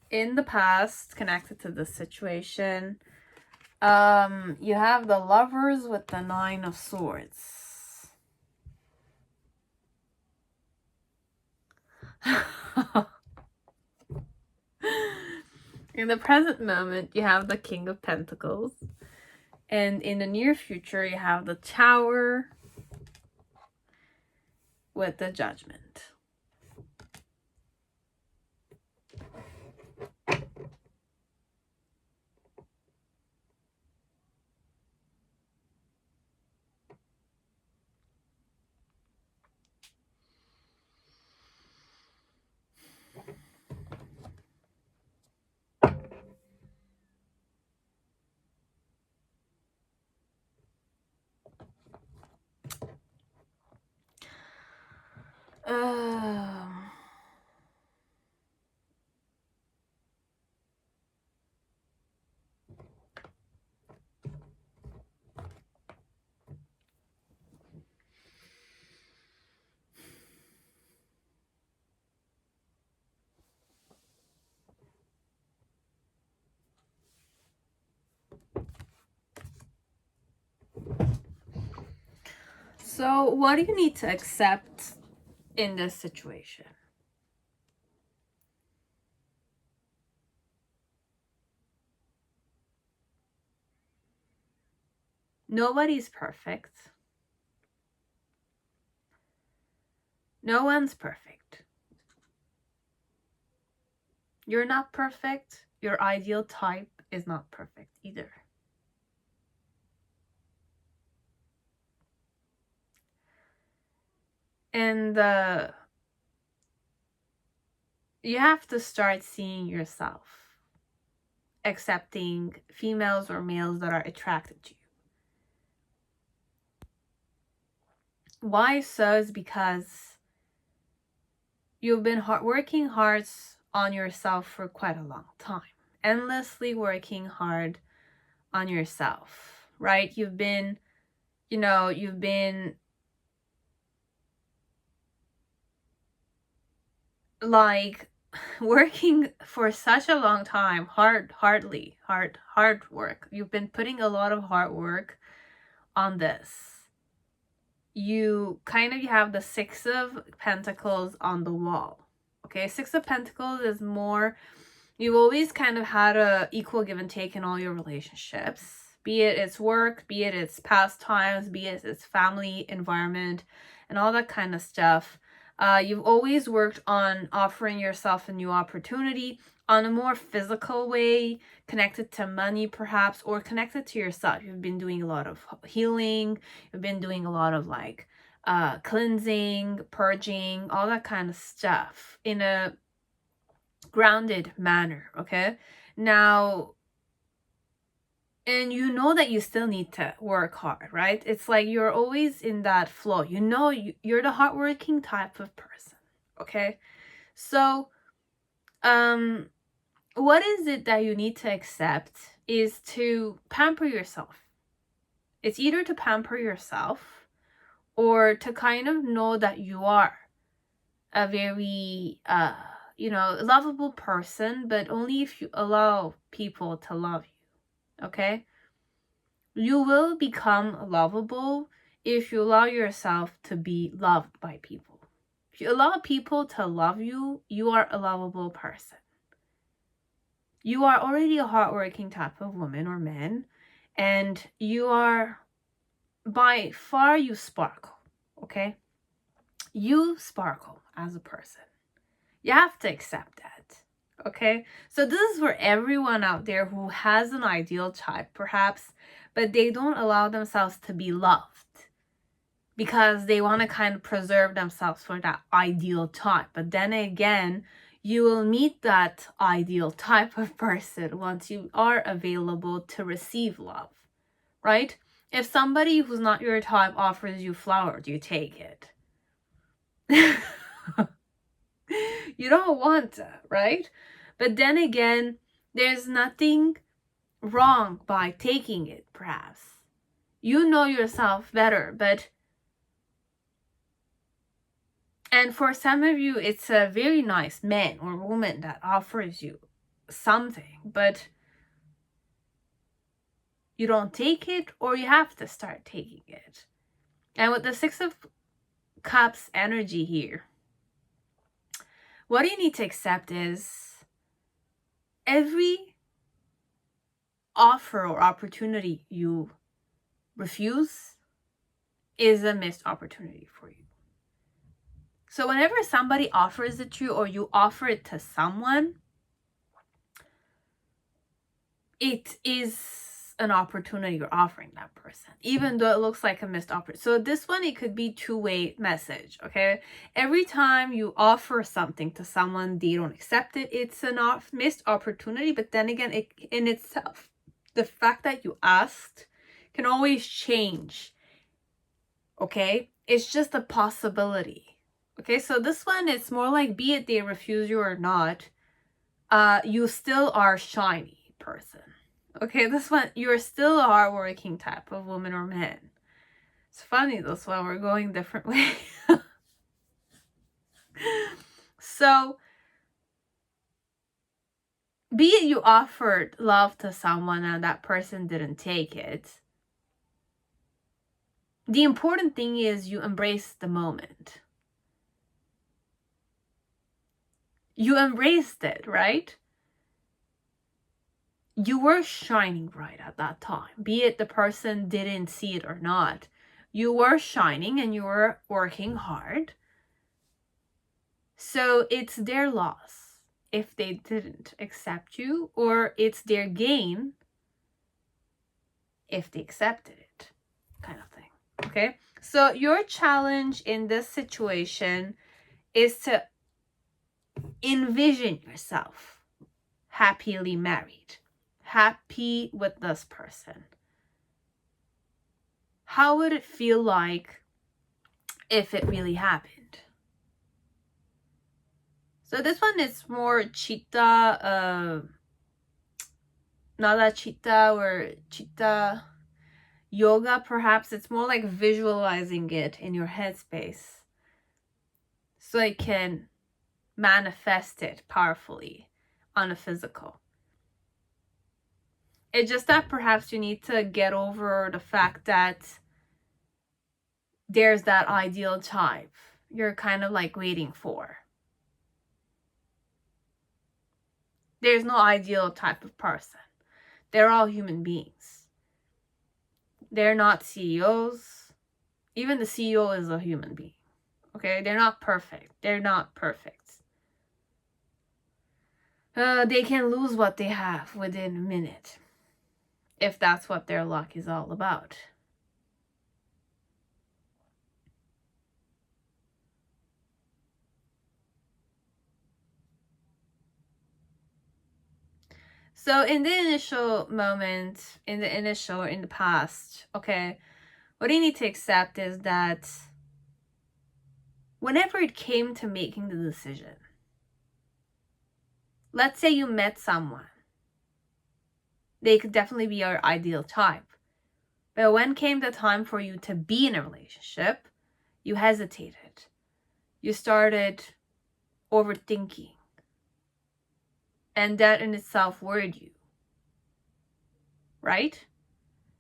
In the past, connected to this situation, you have the Lovers with the 9 of Swords. In the present moment, you have the King of Pentacles. And in the near future, you have the Tower with the Judgment. So what do you need to accept in this situation? Nobody's perfect. No one's perfect. You're not perfect. Your ideal type is not perfect either. And you have to start seeing yourself, accepting females or males that are attracted to you. Why so is because you've been working hard on yourself for quite a long time. Endlessly working hard on yourself, right? You've been like working for such a long time, hard work. You've been putting a lot of hard work on this. You have the Six of Pentacles on the wall. Okay, Six of Pentacles is more, you've always kind of had a equal give and take in all your relationships, be it it's work, be it it's pastimes, be it it's family environment and all that kind of stuff. You've always worked on offering yourself a new opportunity on a more physical way, connected to money perhaps, or connected to yourself. You've been doing a lot of healing. You've been doing a lot of like cleansing, purging, all that kind of stuff in a grounded manner, okay? Now, and you know that you still need to work hard, right? It's like you're always in that flow. You know you're the hardworking type of person, okay? So, what is it that you need to accept is to pamper yourself. It's either to pamper yourself or to kind of know that you are a very, lovable person, but only if you allow people to love you, okay? You will become lovable if you allow yourself to be loved by people. If you allow people to love you, you are a lovable person. You are already a hardworking type of woman or man, and you are, by far, you sparkle, okay? You sparkle as a person. You have to accept that, okay? So this is for everyone out there who has an ideal type, perhaps, but they don't allow themselves to be loved because they want to kind of preserve themselves for that ideal type. But then again, you will meet that ideal type of person once you are available to receive love, right? If somebody who's not your type offers you flowers, you take it. You don't want to, right? But then again, there's nothing wrong by taking it, perhaps. You know yourself better, and for some of you, it's a very nice man or woman that offers you something, but you don't take it, or you have to start taking it. And with the Six of Cups energy here, what you need to accept is every offer or opportunity you refuse is a missed opportunity for you. So whenever somebody offers it to you or you offer it to someone, it is an opportunity you're offering that person, even though it looks like a missed opportunity. So this one, it could be two-way message, okay? Every time you offer something to someone, they don't accept it, it's a missed opportunity. But then again, it in itself, the fact that you asked can always change, okay? It's just a possibility, okay? So this one, it's more like, be it they refuse you or not, you still are shiny person. Okay, this one, you're still a hardworking type of woman or man. It's funny, this one, we're going different ways. So, be it you offered love to someone and that person didn't take it, the important thing is you embrace the moment. You embraced it, right? You were shining bright at that time, be it the person didn't see it or not. You were shining and you were working hard. So it's their loss if they didn't accept you, or it's their gain if they accepted it, kind of thing. Okay? So your challenge in this situation is to envision yourself happily married, happy with this person. How would it feel like if it really happened? So this one is more chitta, nada chitta or chitta yoga, perhaps. It's more like visualizing it in your headspace so it can manifest it powerfully on a physical. It's just that perhaps you need to get over the fact that there's that ideal type you're kind of like waiting for. There's no ideal type of person. They're all human beings. They're not CEOs. Even the CEO is a human being. Okay? They're not perfect. They're not perfect. They can lose what they have within a minute, if that's what their luck is all about. So in the initial moment, in the past, okay, what you need to accept is that whenever it came to making the decision, let's say you met someone, they could definitely be your ideal type. But when came the time for you to be in a relationship, you hesitated. You started overthinking. And that in itself worried you. Right?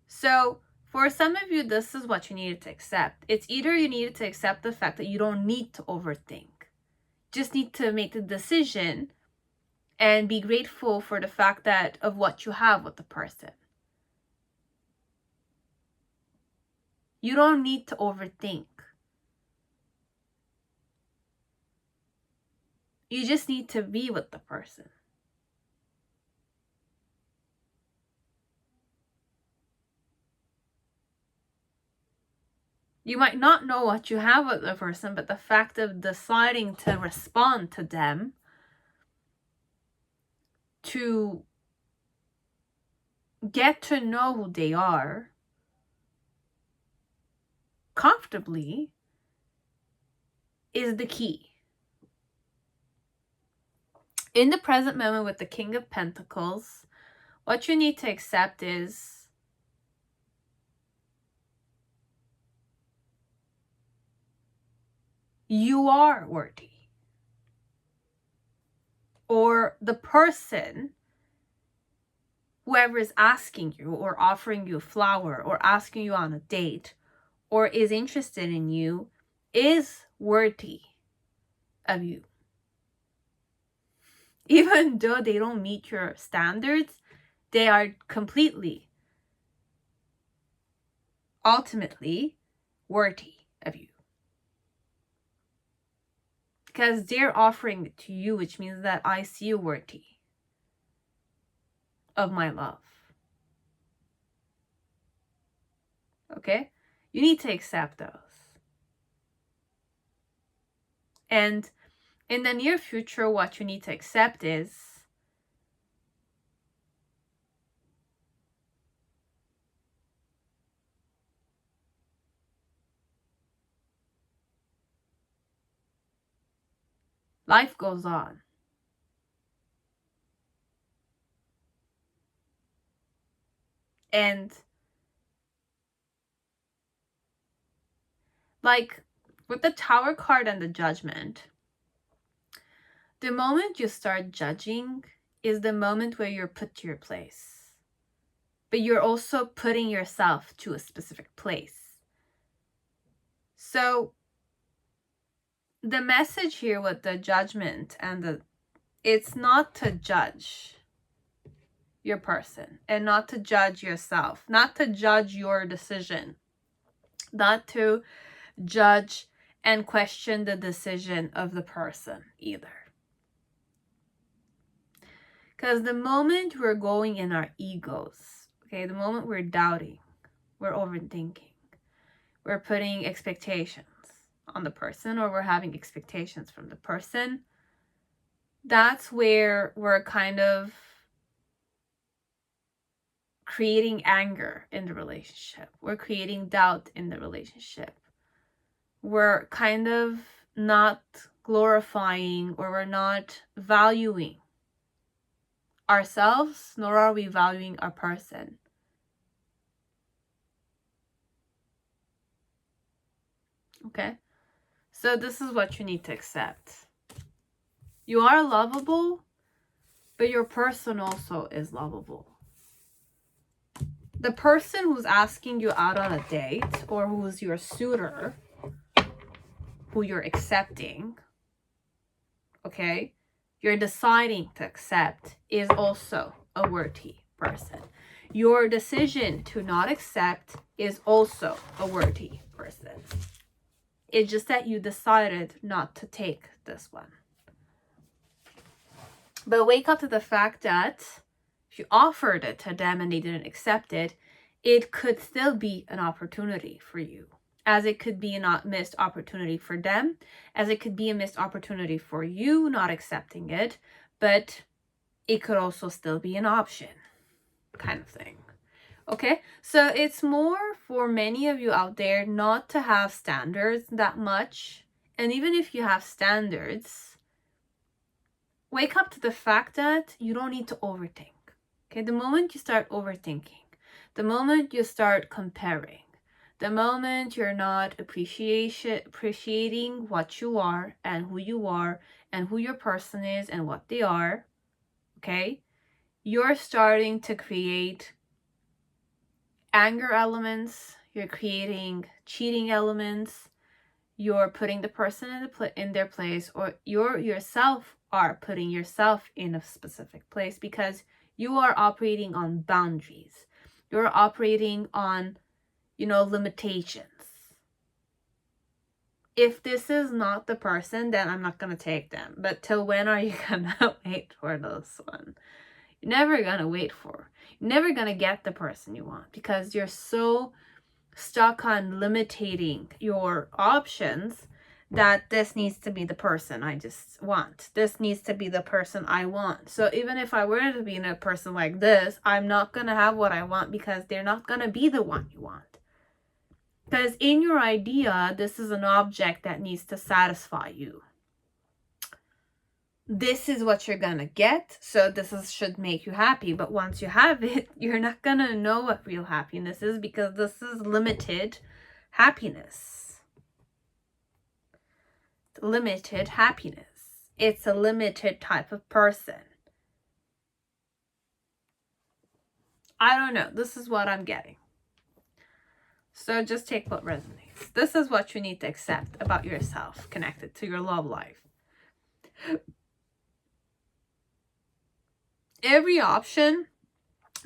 So for some of you, this is what you needed to accept. It's either you needed to accept the fact that you don't need to overthink. Just need to make the decision and be grateful for the fact that of what you have with the person. You don't need to overthink. You just need to be with the person. You might not know what you have with the person, but the fact of deciding to respond to them, to get to know who they are comfortably, is the key. In the present moment with the King of Pentacles, what you need to accept is you are worthy. Or the person, whoever is asking you or offering you a flower or asking you on a date or is interested in you, is worthy of you. Even though they don't meet your standards, they are completely, ultimately worthy of you. Because they're offering it to you, which means that I see you worthy of my love. Okay? You need to accept those. And in the near future, what you need to accept is life goes on. And like with the Tower card and the Judgment, the moment you start judging is the moment where you're put to your place. But you're also putting yourself to a specific place. So the message here with the Judgment and it's not to judge your person and not to judge yourself, not to judge your decision, not to judge and question the decision of the person either. Because the moment we're going in our egos, okay, the moment we're doubting, we're overthinking, we're putting expectations on the person, or we're having expectations from the person, that's where we're kind of creating anger in the relationship. We're creating doubt in the relationship. We're kind of not glorifying, or we're not valuing ourselves, nor are we valuing our person. Okay? So this is what you need to accept. You are lovable, but your person also is lovable. The person who's asking you out on a date, or who's your suitor, who you're accepting, okay, you're deciding to accept, is also a worthy person. Your decision to not accept is also a worthy person. It's just that you decided not to take this one. But wake up to the fact that if you offered it to them and they didn't accept it, it could still be an opportunity for you. As it could be a missed opportunity for them, as it could be a missed opportunity for you not accepting it, but it could also still be an option, kind of thing. Okay, so it's more for many of you out there not to have standards that much. And even if you have standards, wake up to the fact that you don't need to overthink. Okay, the moment you start overthinking, the moment you start comparing, the moment you're not appreciating what you are and who your person is and what they are, okay, you're starting to create anger elements, you're creating cheating elements, you're putting the person in their place, or you yourself are putting yourself in a specific place because you are operating on boundaries. You're operating on, limitations. If this is not the person, then I'm not going to take them. But till when are you going to wait for this one? You're never going to wait for. You're never going to get the person you want because you're so stuck on limiting your options that this needs to be the person I just want. This needs to be the person I want. So even if I were to be in a person like this, I'm not going to have what I want because they're not going to be the one you want. Because in your idea, this is an object that needs to satisfy you. This is what you're gonna get, so should make you happy. But once you have it, you're not gonna know what real happiness is because this is limited happiness. Limited happiness. It's a limited type of person. I don't know. This is what I'm getting. So just take what resonates. This is what you need to accept about yourself connected to your love life. Every option,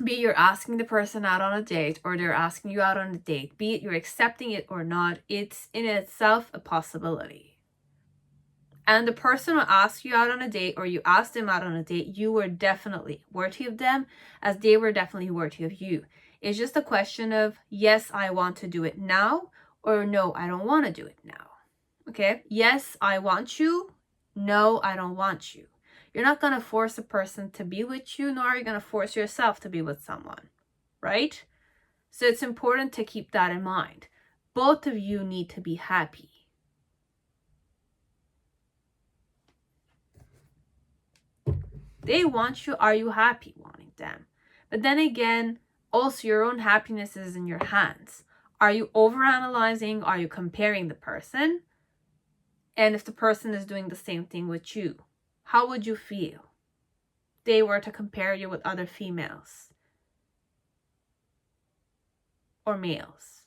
be it you're asking the person out on a date or they're asking you out on a date, be it you're accepting it or not, it's in itself a possibility. And the person who asks you out on a date or you asked them out on a date, you were definitely worthy of them as they were definitely worthy of you. It's just a question of, yes, I want to do it now, or no, I don't want to do it now. Okay? Yes, I want you. No, I don't want you. You're not going to force a person to be with you, nor are you going to force yourself to be with someone, right? So it's important to keep that in mind. Both of you need to be happy. They want you. Are you happy wanting them? But then again, also your own happiness is in your hands. Are you overanalyzing? Are you comparing the person? And if the person is doing the same thing with you, how would you feel? They were to compare you with other females or males.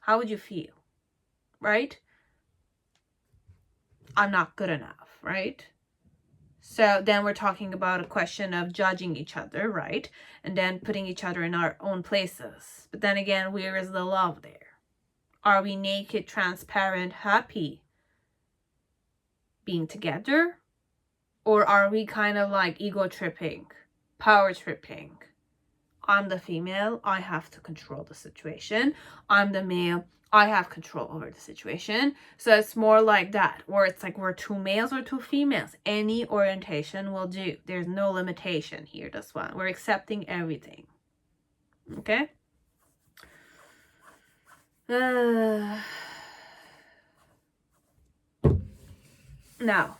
How would you feel? Right? I'm not good enough, right? So then we're talking about a question of judging each other, right? And then putting each other in our own places. But then again, where is the love there? Are we naked, transparent, happy being together? Or are we kind of like ego tripping, power tripping? I'm the female, I have to control the situation. I'm the male, I have control over the situation. So it's more like that, where it's like we're two males or two females. Any orientation will do. There's no limitation here, this one. We're accepting everything. Okay? Now,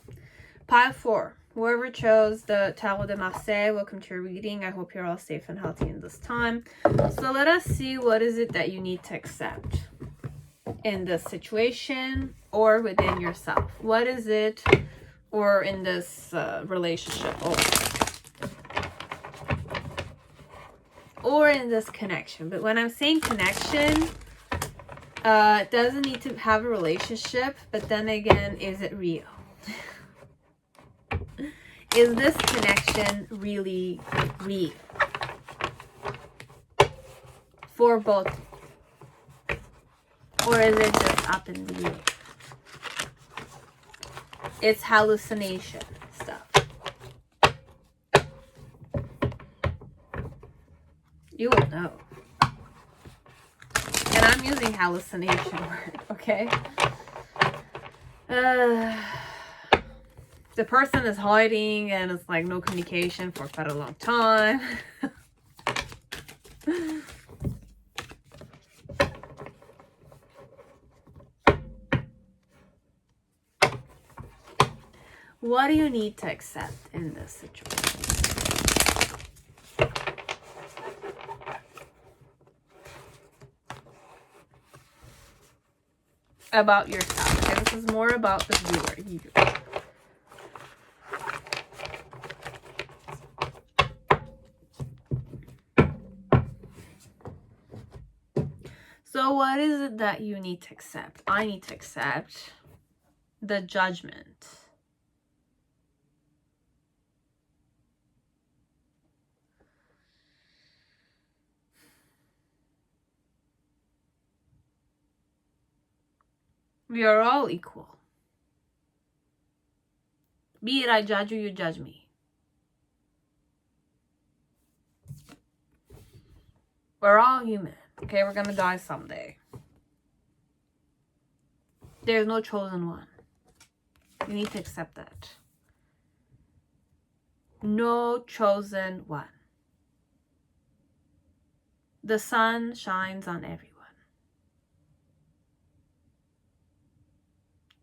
pile 4. Whoever chose the Tarot de Marseille, welcome to your reading. I hope you're all safe and healthy in this time. So let us see, what is it that you need to accept in this situation or within yourself? What is it, or in this relationship, or in this connection? But when I'm saying connection, it doesn't need to have a relationship, but then again, is it real? Is this connection really real for both? Or is it just up in the air? It's hallucination stuff. You will know. And I'm using hallucination word, okay? The person is hiding and it's like no communication for quite a long time. What do you need to accept in this situation? About yourself. Okay, this is more about the viewer. You. So what is it that you need to accept? I need to accept the judgment. We are all equal. Be it I judge you, you judge me. We're all human. Okay, we're gonna die someday. There's no chosen one. You need to accept that. No chosen one. The sun shines on everyone.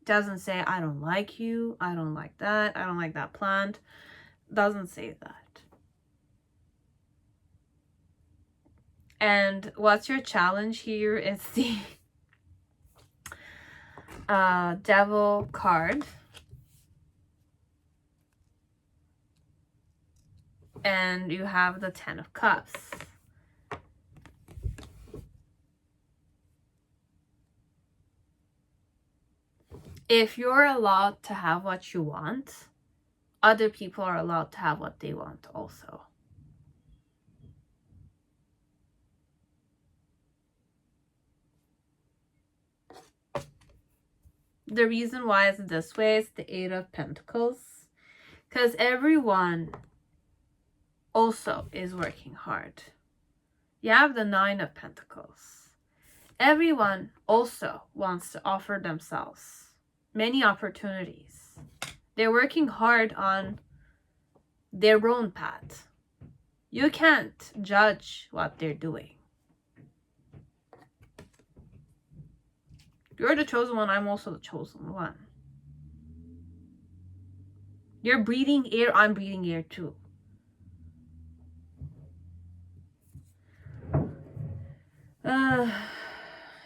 Doesn't say, I don't like you, I don't like that, I don't like that plant. Doesn't say that. And what's your challenge here is the Devil card. And you have the 10 of Cups. If you're allowed to have what you want, other people are allowed to have what they want also. The reason why it's this way is the Eight of Pentacles. Because everyone also is working hard. You have the Nine of Pentacles. Everyone also wants to offer themselves many opportunities. They're working hard on their own path. You can't judge what they're doing. You're the chosen one, I'm also the chosen one. You're breathing air, I'm breathing air too.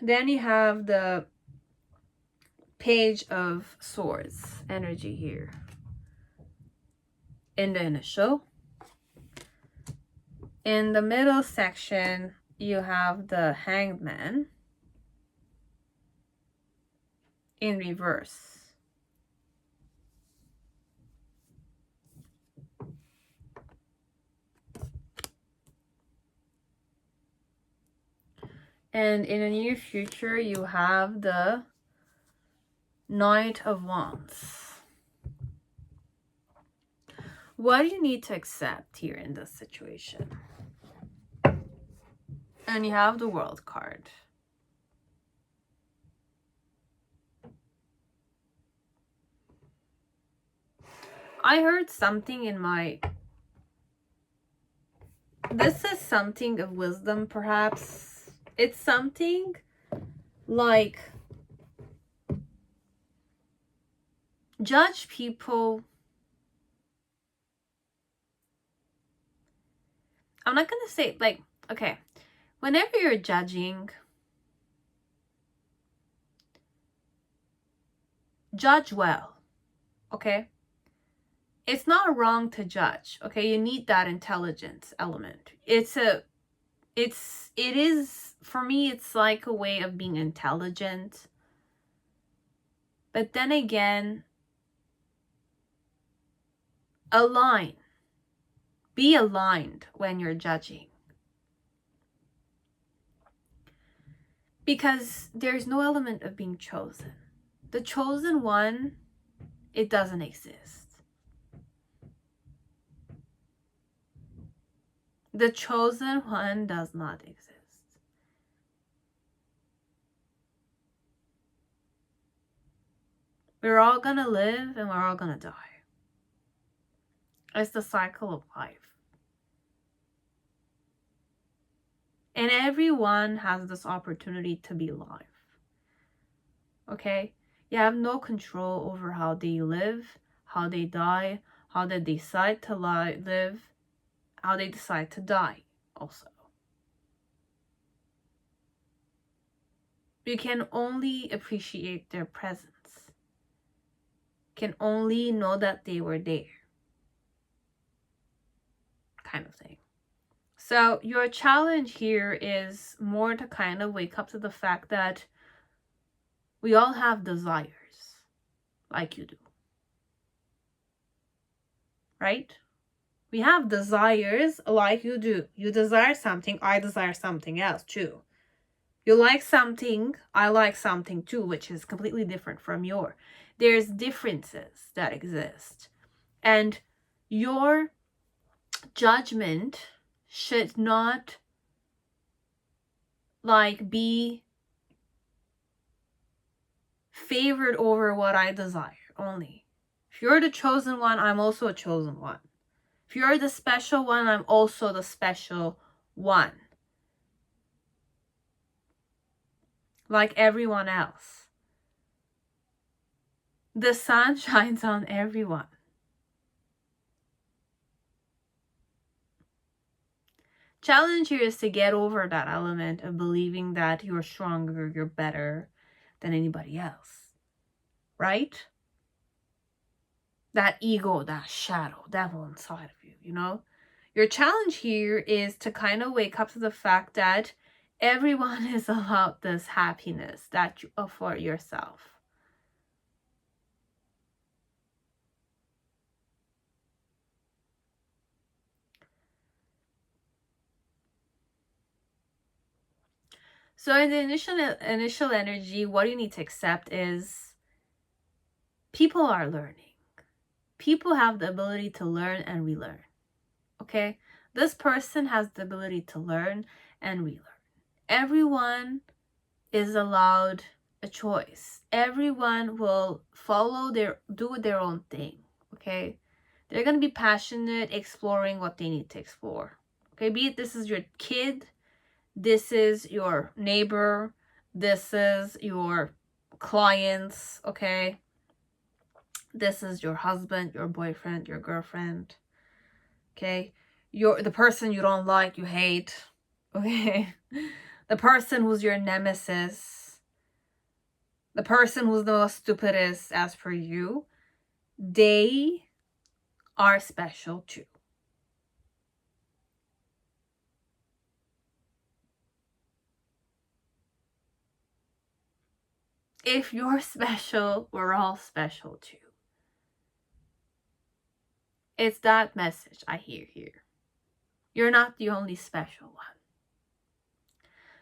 Then you have the Page of Swords energy here. In the initial. In the middle section, you have the Hanged Man in reverse. And in the near future, you have the Knight of Wands. What do you need to accept here in this situation? And you have the World card. I heard something in my... This is something of wisdom, perhaps. It's something like... Judge people... I'm not going to say, like, okay. Whenever you're judging... Judge well. Okay? It's not wrong to judge. Okay? You need that intelligence element. It is, for me, it's like a way of being intelligent. But then again, align. Be aligned when you're judging. Because there's no element of being chosen. The chosen one, it doesn't exist. The chosen one does not exist. We're all gonna live and we're all gonna die. It's the cycle of life. And everyone has this opportunity to be alive. Okay? You have no control over how they live, how they die, how they decide to live, how they decide to die also. You can only appreciate their presence. Can only know that they were there. Kind of thing. So your challenge here is more to kind of wake up to the fact that we all have desires, like you do. Right? We have desires like you do. You desire something, I desire something else too. You like something, I like something too, which is completely different from your. There's differences that exist. And your judgment should not like be favored over what I desire only. If you're the chosen one, I'm also a chosen one. If you're the special one, I'm also the special one. Like everyone else. The sun shines on everyone. Challenge here is to get over that element of believing that you're stronger, you're better than anybody else. Right? That ego, that shadow, devil inside of you, you know? Your challenge here is to kind of wake up to the fact that everyone is allowed this happiness that you afford yourself. So in the initial energy, what you need to accept is people are learning. People have the ability to learn and relearn. Okay? This person has the ability to learn and relearn. Everyone is allowed a choice. Everyone will do their own thing. Okay? They're going to be passionate exploring what they need to explore. Okay? Be it this is your kid, this is your neighbor, this is your clients, okay? This is your husband, your boyfriend, your girlfriend, okay? The person you don't like, you hate, okay? The person who's your nemesis, the person who's the most stupidest as per you, they are special too. If you're special, we're all special too. It's that message I hear here. You're not the only special one.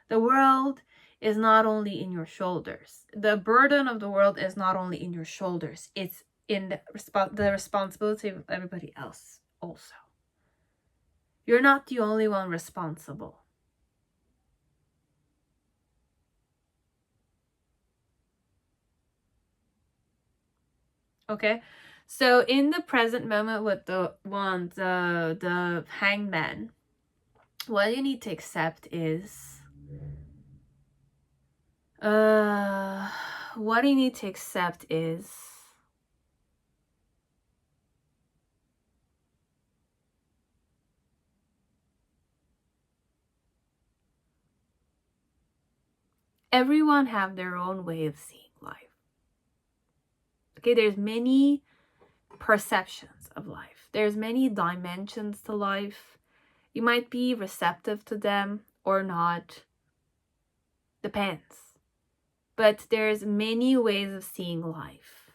The world is not only in your shoulders. The burden of the world is not only in your shoulders. It's in the responsibility of everybody else also. You're not the only one responsible. Okay? So in the present moment with the hangman, what you need to accept is what you need to accept is everyone have their own way of seeing life. Okay, there's many perceptions of life. There's many dimensions to life. You might be receptive to them or not. Depends. But there's many ways of seeing life.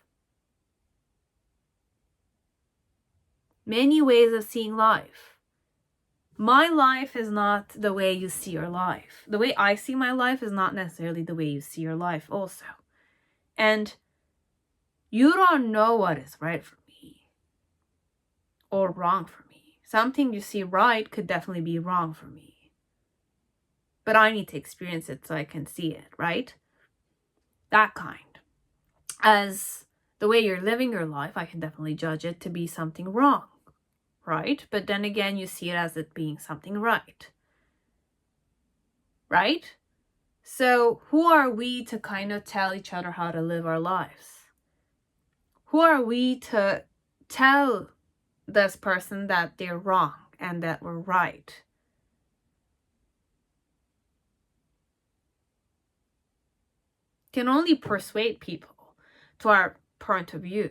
Many ways of seeing life. My life is not the way you see your life. The way I see my life is not necessarily the way you see your life also. And you don't know what is right for me or wrong for me. Something you see right could definitely be wrong for me. But I need to experience it so I can see it, right? That kind. As the way you're living your life, I can definitely judge it to be something wrong, right? But then again, you see it as it being something right. Right? So who are we to kind of tell each other how to live our lives? Who are we to tell this person that they're wrong and that we're right? Can only persuade people to our point of view.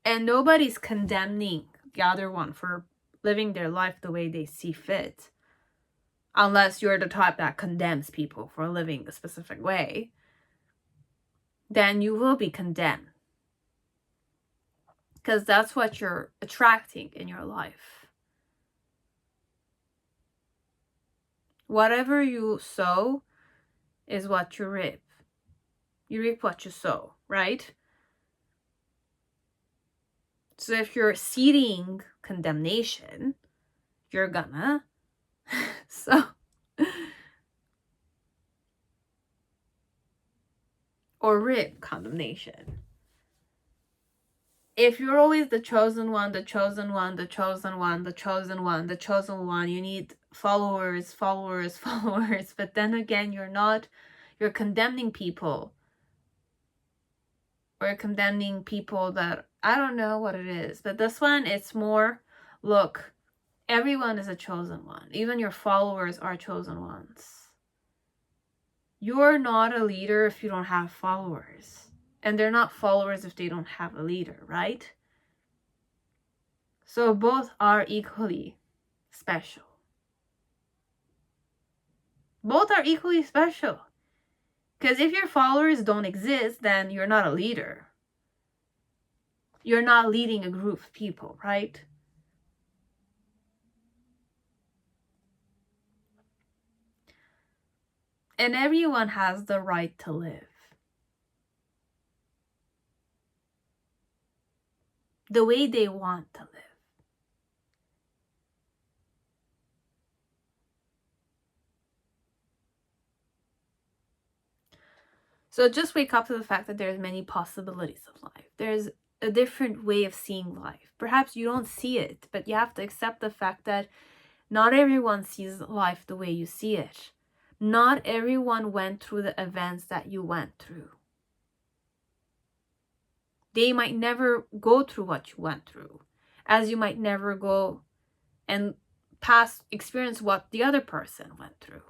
And nobody's condemning the other one for living their life the way they see fit. Unless you're the type that condemns people for living a specific way, then you will be condemned. Because that's what you're attracting in your life. Whatever you sow is what you reap. You reap what you sow, right? So if you're seeding condemnation, you're gonna or reap condemnation. If you're always the chosen one, the chosen one, the chosen one, the chosen one, the chosen one, you need followers, followers, followers. But then again, you're condemning people. Or condemning people that, I don't know what it is. But this one, it's more, look, everyone is a chosen one. Even your followers are chosen ones. You're not a leader if you don't have followers. And they're not followers if they don't have a leader, right? So both are equally special. Both are equally special. Because if your followers don't exist, then you're not a leader. You're not leading a group of people, right? And everyone has the right to live. the way they want to live. So just wake up to the fact that there's many possibilities of life. There's a different way of seeing life. Perhaps you don't see it, but you have to accept the fact that not everyone sees life the way you see it. Not everyone went through the events that you went through. They might never go through what you went through, as you might never go and experience what the other person went through.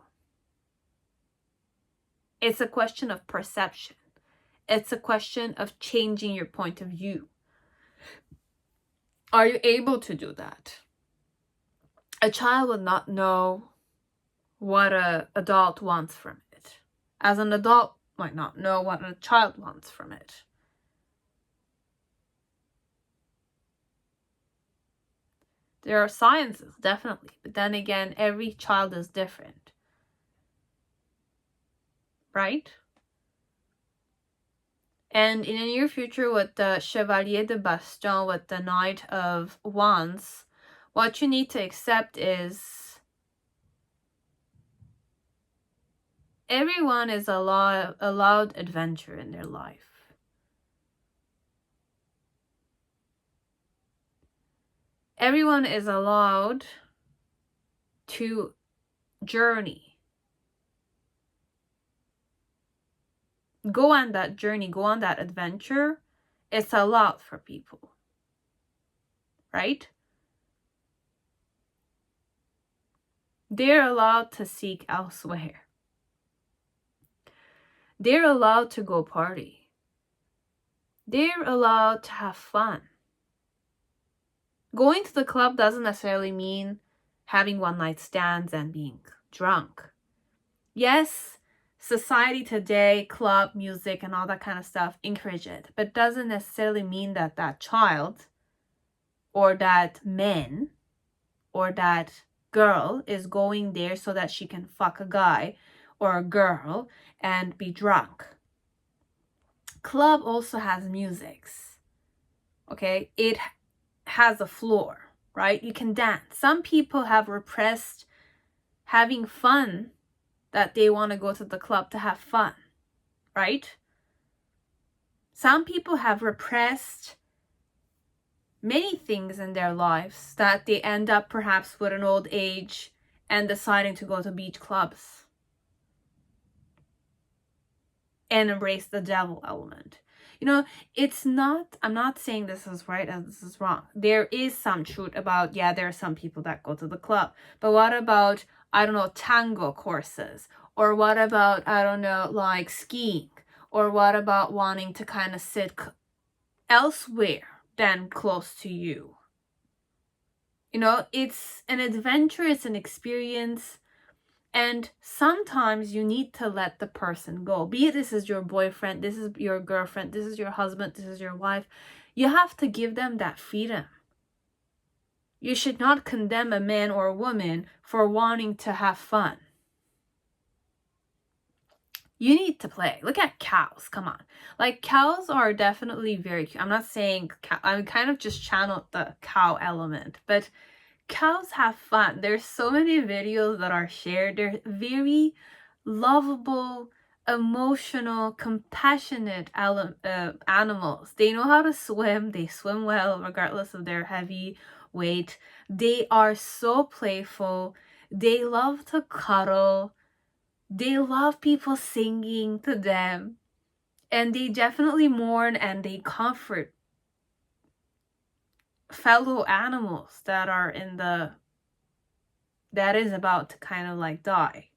It's a question of perception. It's a question of changing your point of view. Are you able to do that? A child will not know what an adult wants from it, as an adult might not know what a child wants from it. There are sciences, definitely, but then again, every child is different, right? And in the near future, with the Chevalier de Baston, with the Knight of Wands, what you need to accept is everyone is allowed adventure in their life. Everyone is allowed to journey. Go on that journey, go on that adventure. It's allowed for people, right? They're allowed to seek elsewhere. They're allowed to go party. They're allowed to have fun. Going to the club doesn't necessarily mean having one night stands and being drunk. Yes, society today, club music and all that kind of stuff, encourage it, but doesn't necessarily mean that that child or that man or that girl is going there so that she can fuck a guy or a girl and be drunk. Club also has musics, okay? It has a floor, right? You can dance. Some people have repressed having fun, that they want to go to the club to have fun, right? Some people have repressed many things in their lives that they end up perhaps with an old age and deciding to go to beach clubs and embrace the devil element. You know, I'm not saying this is right and this is wrong. There is some truth about, yeah, there are some people that go to the club. But what about, I don't know, tango courses? Or what about, I don't know, like skiing? Or what about wanting to kind of sit elsewhere than close to you? You know, it's an adventure, it's an experience. And sometimes you need to let the person go. Be it this is your boyfriend, this is your girlfriend, this is your husband, this is your wife. You have to give them that freedom. You should not condemn a man or a woman for wanting to have fun. You need to play. Look at cows. Come on. Like, cows are definitely very cute. I'm not saying I'm kind of just channeled the cow element, but cows have fun. There's so many videos that are shared. They're very lovable, emotional, compassionate animals. They know how to swim. They swim well regardless of their heavy weight. They are so playful. They love to cuddle. They love people singing to them. And they definitely mourn and they comfort fellow animals that is about to kind of like die.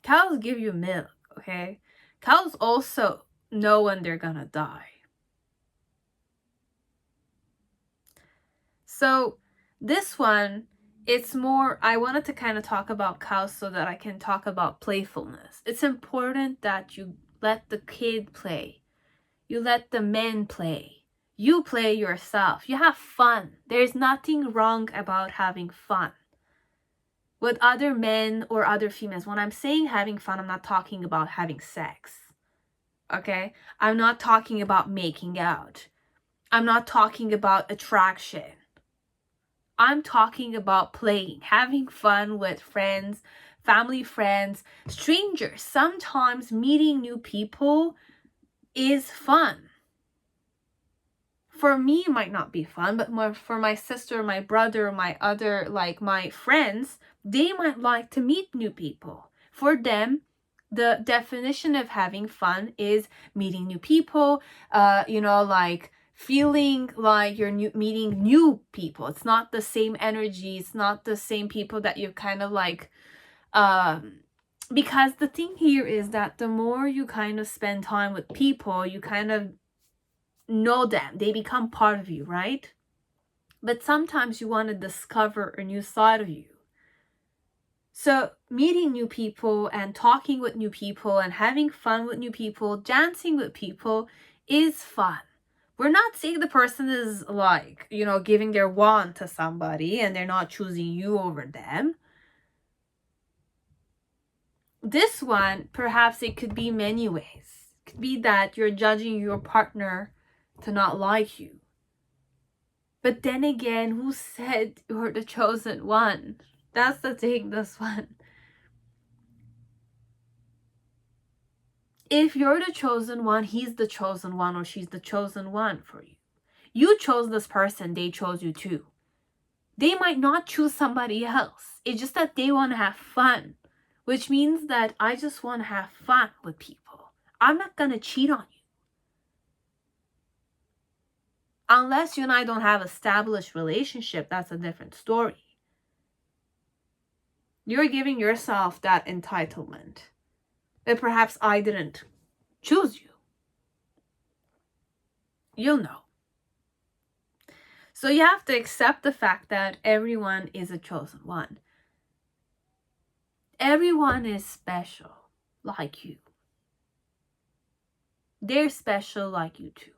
Cows give you milk, okay? Cows also know when they're gonna die. So this one, it's more, I wanted to kind of talk about cows so that I can talk about playfulness. It's important that you let the kid play. You let the men play. You play yourself. You have fun. There's nothing wrong about having fun with other men or other females. When I'm saying having fun, I'm not talking about having sex. okay? I'm not talking about making out. I'm not talking about attraction. I'm talking about playing, having fun with friends, family, friends, strangers. Sometimes meeting new people is fun. For me, it might not be fun, but for my sister, my brother, my other, like my friends, they might like to meet new people. For them, the definition of having fun is meeting new people, like feeling like you're meeting new people. It's not the same energy. It's not the same people that you kind of like, because the thing here is that the more you kind of spend time with people, you kind of know them. They become part of you, right? But sometimes you want to discover a new side of you. So meeting new people and talking with new people and having fun with new people, dancing with people is fun. We're not saying the person is like, giving their wand to somebody and they're not choosing you over them. This one, perhaps it could be many ways. It could be that you're judging your partner to not like you. But then again, who said you're the chosen one? That's the thing, this one. If you're the chosen one, he's the chosen one or she's the chosen one for you. You chose this person, they chose you too. They might not choose somebody else. It's just that they want to have fun, which means that I just want to have fun with people. I'm not going to cheat on you. Unless you and I don't have established relationship, that's a different story. You're giving yourself that entitlement. That perhaps I didn't choose you. You'll know. So you have to accept the fact that everyone is a chosen one. Everyone is special like you. They're special like you too.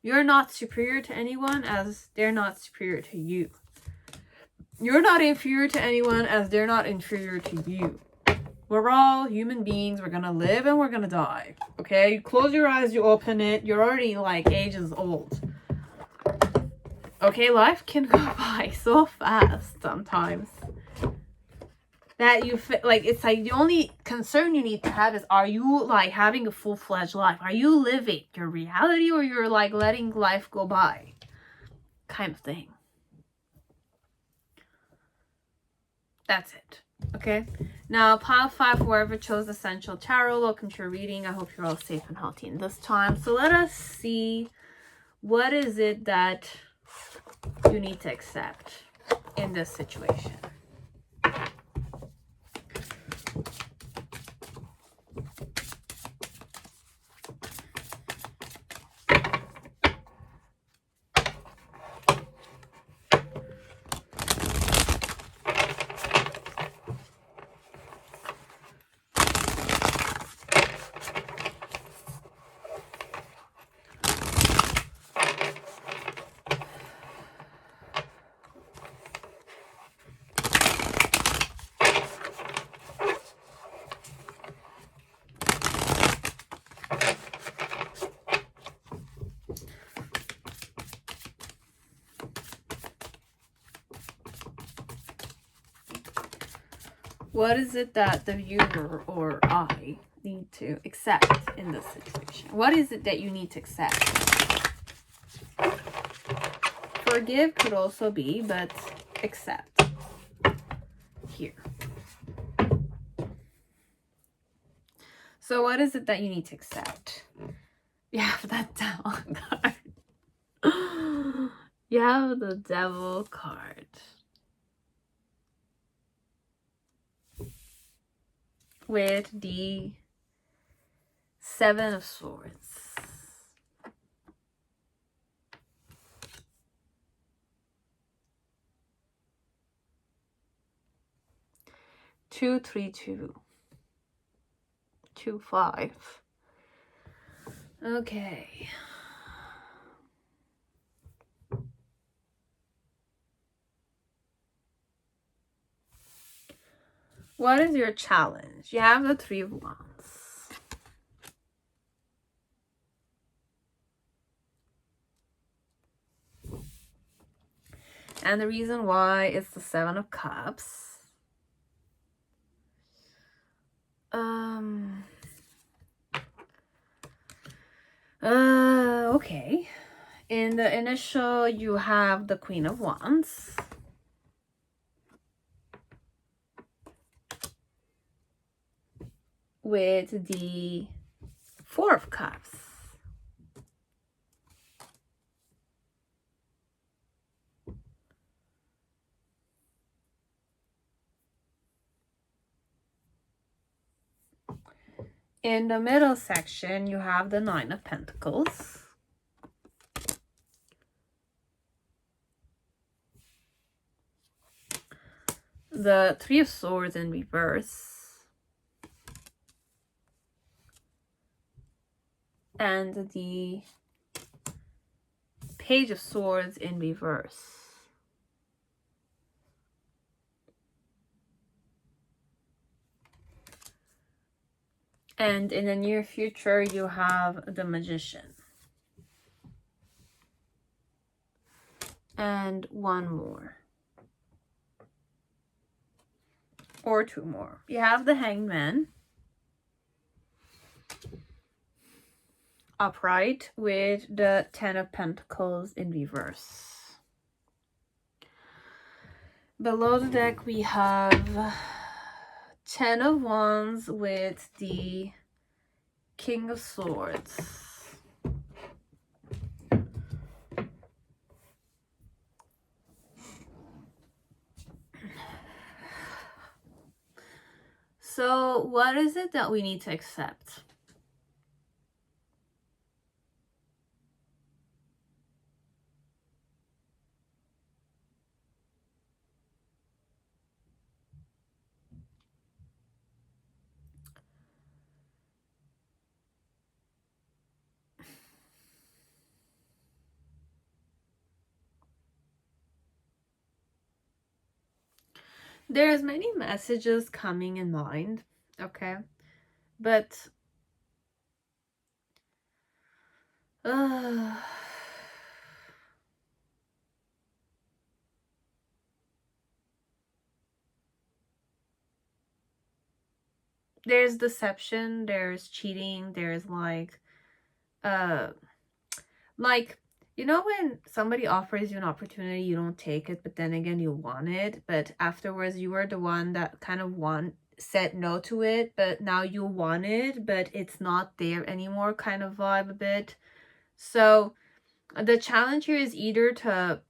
You're not superior to anyone as they're not superior to you. You're not inferior to anyone as they're not inferior to you. We're all human beings. We're going to live and we're going to die. Okay? You close your eyes, you open it. You're already like ages old. Okay? Life can go by so fast sometimes. That you feel like it's like the only concern you need to have is, are you like having a full-fledged life? Are you living your reality or you're like letting life go by? Kind of thing. That's it. Okay? Now, pile 5, whoever chose Essential Tarot, welcome to your reading. I hope you're all safe and healthy in this time. So let us see, what is it that you need to accept in this situation? What is it that the viewer or I need to accept in this situation? What is it that you need to accept? Forgive could also be, but accept here. So what is it that you need to accept? You have that devil card. You have the devil card. With the 7 of Swords. Two, 3, 2. 2, 5. Okay. What is your challenge? You have the 3 of Wands. And the reason why is the Seven of Cups. Okay. In the initial, you have the Queen of Wands. With the Four of Cups. In the middle section, you have the Nine of Pentacles. The Three of Swords in reverse. And the Page of Swords in reverse. And in the near future, you have the Magician. And one more. Or two more. You have the Hangman. Upright with the Ten of Pentacles in reverse. Below the deck, we have Ten of Wands with the King of Swords. So what is it that we need to accept? There's many messages coming in mind, okay? But there's deception, there's cheating, there's you know when somebody offers you an opportunity, you don't take it, but then again you want it, but afterwards you were the one that kind of said no to it, but now you want it, but it's not there anymore kind of vibe a bit. So the challenge here is either to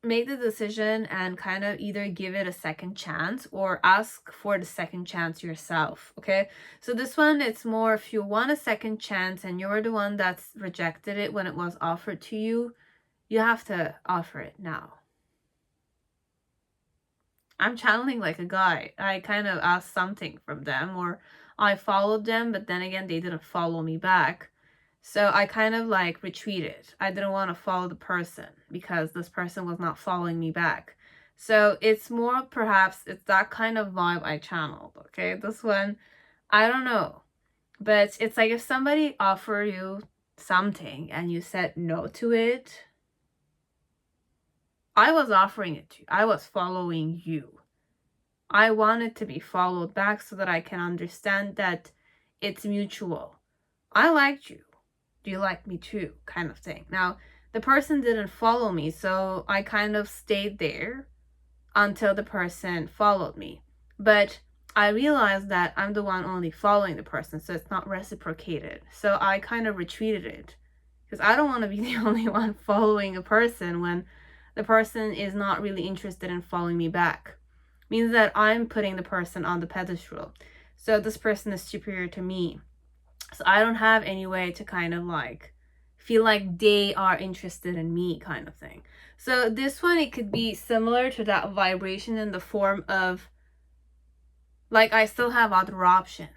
make the decision and kind of either give it a second chance or ask for the second chance yourself, okay? So this one, it's more if you want a second chance and you're the one that's rejected it when it was offered to you, you have to offer it now. I'm channeling like a guy. I kind of asked something from them, or I followed them, but then again, they didn't follow me back. So I kind of retreated. I didn't want to follow the person because this person was not following me back. So it's more perhaps it's that kind of vibe I channeled, okay? This one, I don't know. But it's like if somebody offered you something and you said no to it, I was offering it to you. I was following you. I wanted to be followed back so that I can understand that it's mutual. I liked you. Do you like me too? Kind of thing. Now, the person didn't follow me, so I kind of stayed there until the person followed me. But I realized that I'm the one only following the person, so it's not reciprocated. So I kind of retreated it because I don't want to be the only one following a person when the person is not really interested in following me back. It means that I'm putting the person on the pedestal. So this person is superior to me. So I don't have any way to kind of feel like they are interested in me kind of thing. So this one, it could be similar to that vibration in the form of I still have other options.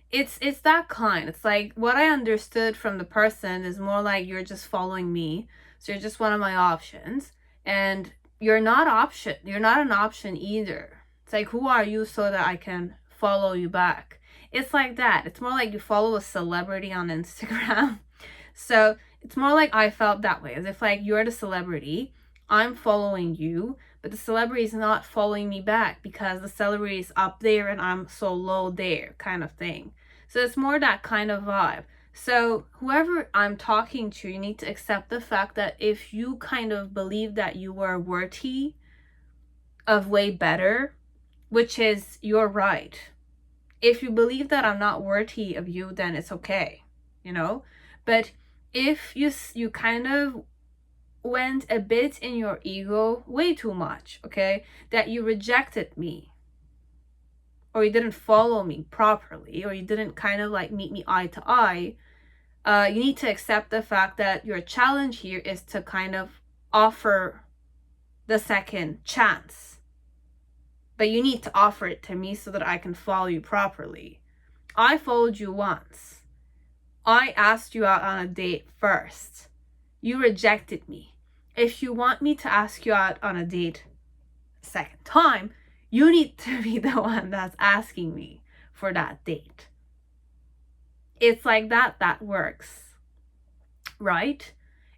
It's that kind. It's like what I understood from the person is more like you're just following me. So you're just one of my options. And you're not an option either. It's like, who are you so that I can follow you back? It's like that. It's more like you follow a celebrity on Instagram. So it's more like I felt that way, as if you're the celebrity I'm following you, but the celebrity is not following me back because the celebrity is up there and I'm so low there, kind of thing. So it's more that kind of vibe. So whoever I'm talking to, you need to accept the fact that if you kind of believe that you are worthy of way better, which is your right. If you believe that I'm not worthy of you, then it's okay, you know? But if you kind of went a bit in your ego, way too much, okay, that you rejected me, or you didn't follow me properly, or you didn't kind of like meet me eye to eye, you need to accept the fact that your challenge here is to kind of offer the second chance. But you need to offer it to me so that I can follow you properly. I followed you once. I asked you out on a date first. You rejected me. If you want me to ask you out on a date a second time, you need to be the one that's asking me for that date. It's like that works, right?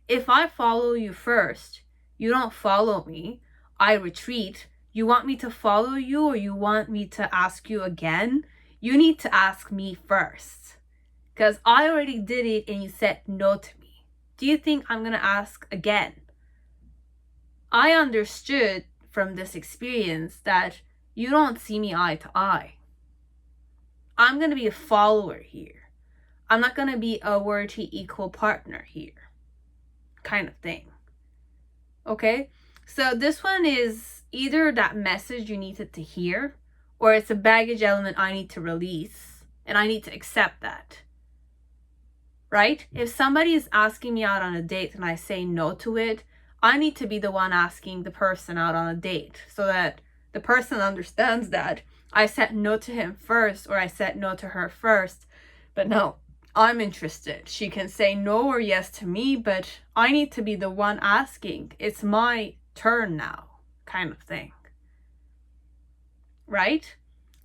If I follow you first, you don't follow me, I retreat. You want me to follow you or you want me to ask you again? You need to ask me first. Because I already did it and you said no to me. Do you think I'm going to ask again? I understood from this experience that you don't see me eye to eye. I'm going to be a follower here. I'm not going to be a worthy equal partner here. Kind of thing. Okay? So this one is either that message you needed to hear, or it's a baggage element I need to release, and I need to accept that. Right? If somebody is asking me out on a date and I say no to it, I need to be the one asking the person out on a date so that the person understands that I said no to him first or I said no to her first. But no, I'm interested. She can say no or yes to me, but I need to be the one asking. It's my turn now, kind of thing. Right?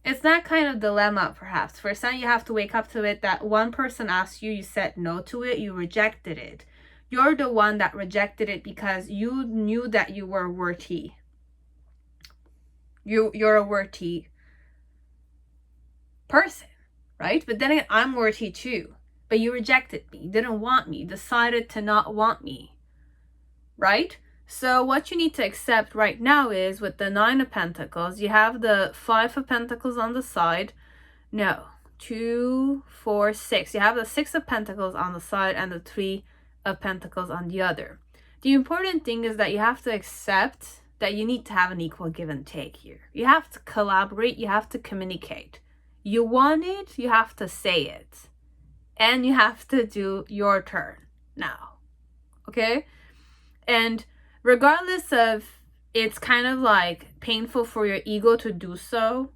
It's that kind of dilemma, perhaps. For some, you have to wake up to it that one person asked you, you said no to it, you rejected it. You're the one that rejected it because you knew that you were worthy. You're a worthy person, right? But then again, I'm worthy too. But you rejected me. You didn't want me. You decided to not want me, right? So what you need to accept right now is with the 9 of Pentacles, you have the 5 of Pentacles on the side. No, 2, 4, 6. You have the 6 of Pentacles on the side and the 3 of Pentacles on the other. The important thing is that you have to accept that you need to have an equal give and take here. You have to collaborate. You have to communicate. You want it, you have to say it. And you have to do your turn now. Okay? And regardless of it's kind of like painful for your ego to do so,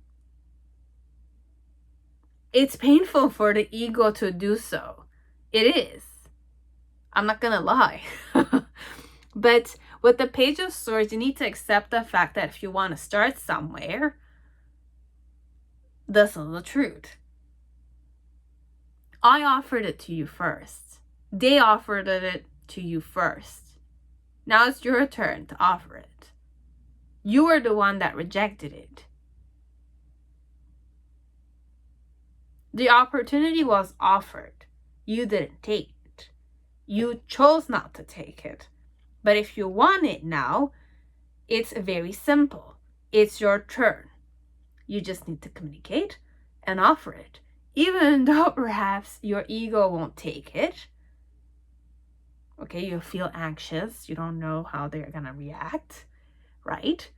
it's painful for the ego to do so. It is. I'm not gonna lie. But with the Page of Swords, you need to accept the fact that if you want to start somewhere, this is the truth. I offered it to you first. They offered it to you first. Now it's your turn to offer it. You were the one that rejected it. The opportunity was offered. You didn't take it. You chose not to take it. But if you want it now, it's very simple. It's your turn. You just need to communicate and offer it. Even though perhaps your ego won't take it. Okay, you feel anxious. You don't know how they're going to react, right?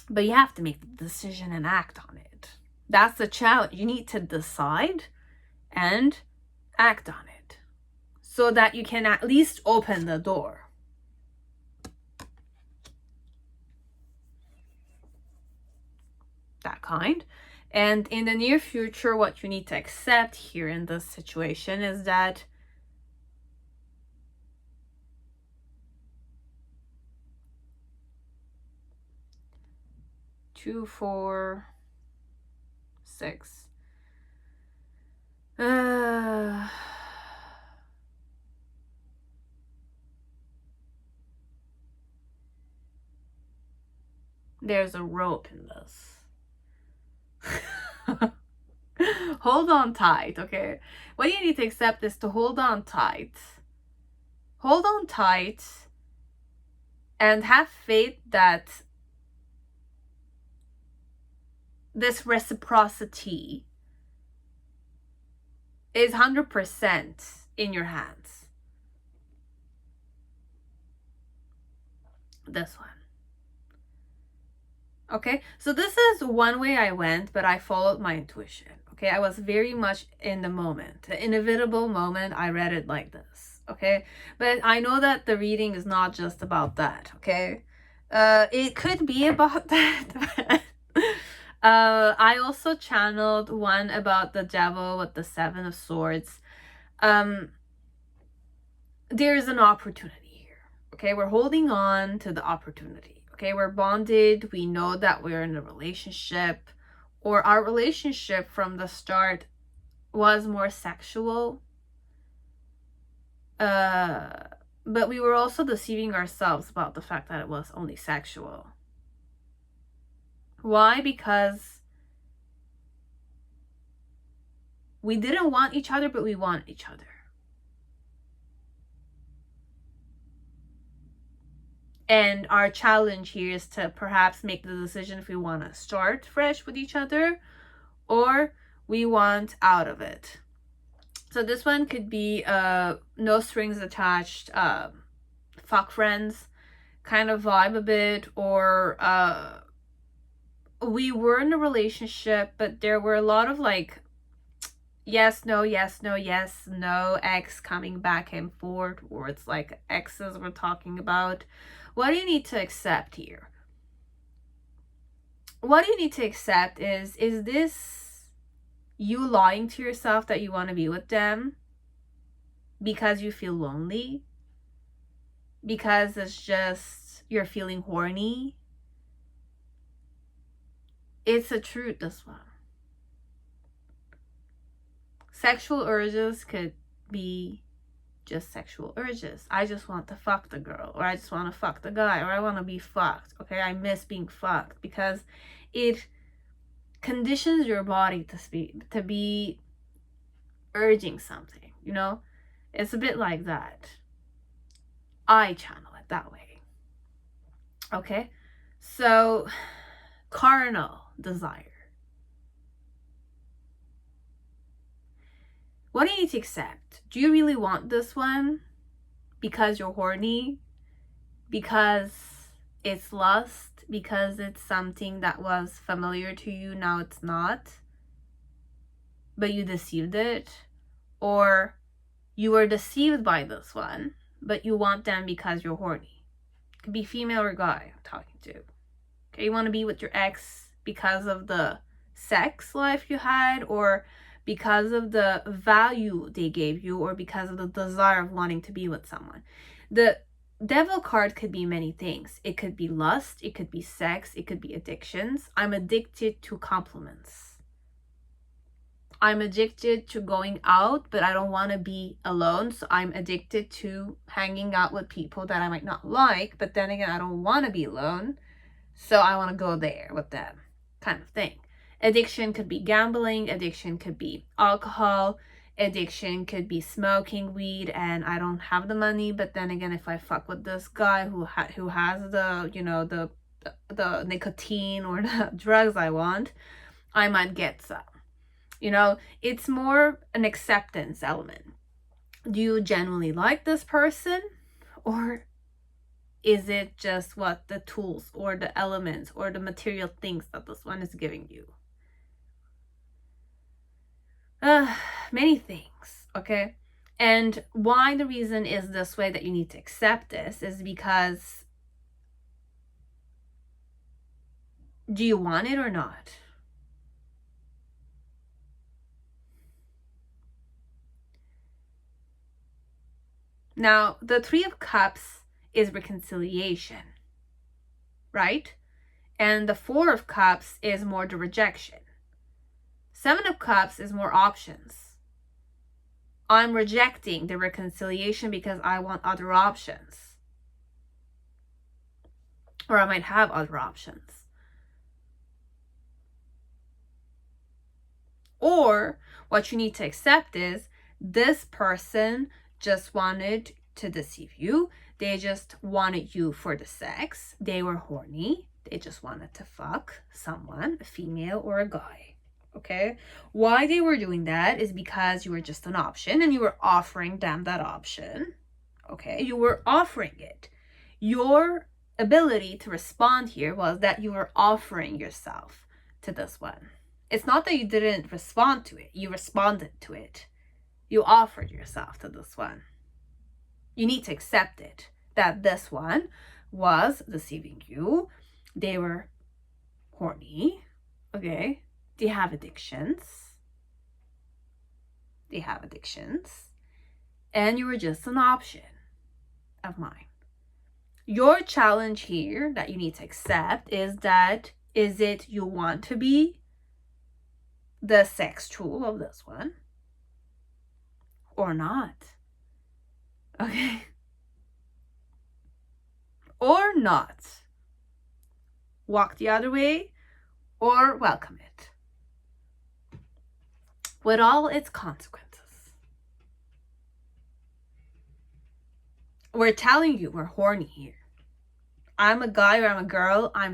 But you have to make the decision and act on it. That's the challenge. You need to decide and act on it so that you can at least open the door. That kind. And in the near future, what you need to accept here in this situation is that two, 4, 6. There's a rope in this. Hold on tight, okay? What you need to accept is to hold on tight. Hold on tight and have faith that this reciprocity is 100% in your hands. This one. Okay, so this is one way I went, but I followed my intuition. Okay, I was very much in the moment, the inevitable moment. I read it like this. Okay, but I know that the reading is not just about that. Okay, it could be about that. I also channeled one about the devil with the 7 of Swords. There's an opportunity here. Okay, we're holding on to the opportunity. Okay, we're bonded. We know that we're in a relationship, or our relationship from the start was more sexual. But we were also deceiving ourselves about the fact that it was only sexual. Why? Because we didn't want each other, but we want each other. And our challenge here is to perhaps make the decision if we want to start fresh with each other or we want out of it. So this one could be no strings attached, fuck friends kind of vibe a bit, or we were in a relationship, but there were a lot of like yes, no, yes, no, yes, no, ex coming back and forth, or it's like exes we're talking about. What do you need to accept here? What you need to accept is this you lying to yourself that you want to be with them because you feel lonely? Because it's just you're feeling horny? It's a truth, this one. Sexual urges could be just sexual urges. I just want to fuck the girl, or I just want to fuck the guy, or I want to be fucked. Okay, I miss being fucked, because it conditions your body to be urging something, you know? It's a bit like that. I channel it that way. Okay, so carnal desire. What do you need to accept? Do you really want this one because you're horny? Because it's lust? Because it's something that was familiar to you, now it's not? But you deceived it? Or you were deceived by this one, but you want them because you're horny? It could be female or guy I'm talking to. Okay, you want to be with your ex because of the sex life you had, or because of the value they gave you, or because of the desire of wanting to be with someone. The devil card could be many things. It could be lust, it could be sex, it could be addictions. I'm addicted to compliments. I'm addicted to going out, but I don't want to be alone, so I'm addicted to hanging out with people that I might not like, but then again, I don't want to be alone, so I want to go there with them, kind of thing. Addiction could be gambling, addiction could be alcohol, addiction could be smoking weed, and I don't have the money, but then again, if I fuck with this guy who has the, you know, the nicotine or the drugs I want, I might get some. You know, it's more an acceptance element. Do you genuinely like this person, or is it just what the tools or the elements or the material things that this one is giving you? Many things, okay? And why the reason is this way that you need to accept this is because, do you want it or not? Now, the 3 of Cups is reconciliation, right? And the 4 of Cups is more the rejection. 7 of Cups is more options. I'm rejecting the reconciliation because I want other options. Or I might have other options. Or what you need to accept is this person just wanted to deceive you. They just wanted you for the sex. They were horny. They just wanted to fuck someone, a female or a guy. Okay? Why they were doing that is because you were just an option and you were offering them that option. Okay? You were offering it. Your ability to respond here was that you were offering yourself to this one. It's not that you didn't respond to it. You responded to it. You offered yourself to this one. You need to accept it, that this one was deceiving you. They were horny, okay? They have addictions. And you were just an option of mine. Your challenge here that you need to accept is that, is it you want to be the sex tool of this one or not? Okay? Or not. Walk the other way or welcome it with all its consequences. We're telling you we're horny here. I'm a guy or I'm a girl. I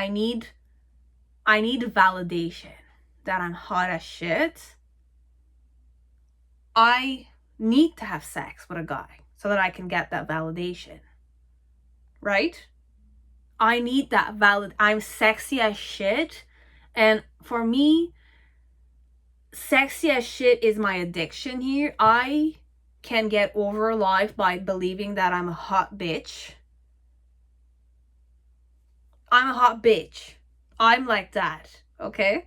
need validation that I'm hot as shit. I need to have sex with a guy so that I can get that validation. Right? I need that I'm sexy as shit. And for me, sexy as shit is my addiction here. I can get over life by believing that I'm a hot bitch. I'm a hot bitch. I'm like that, okay?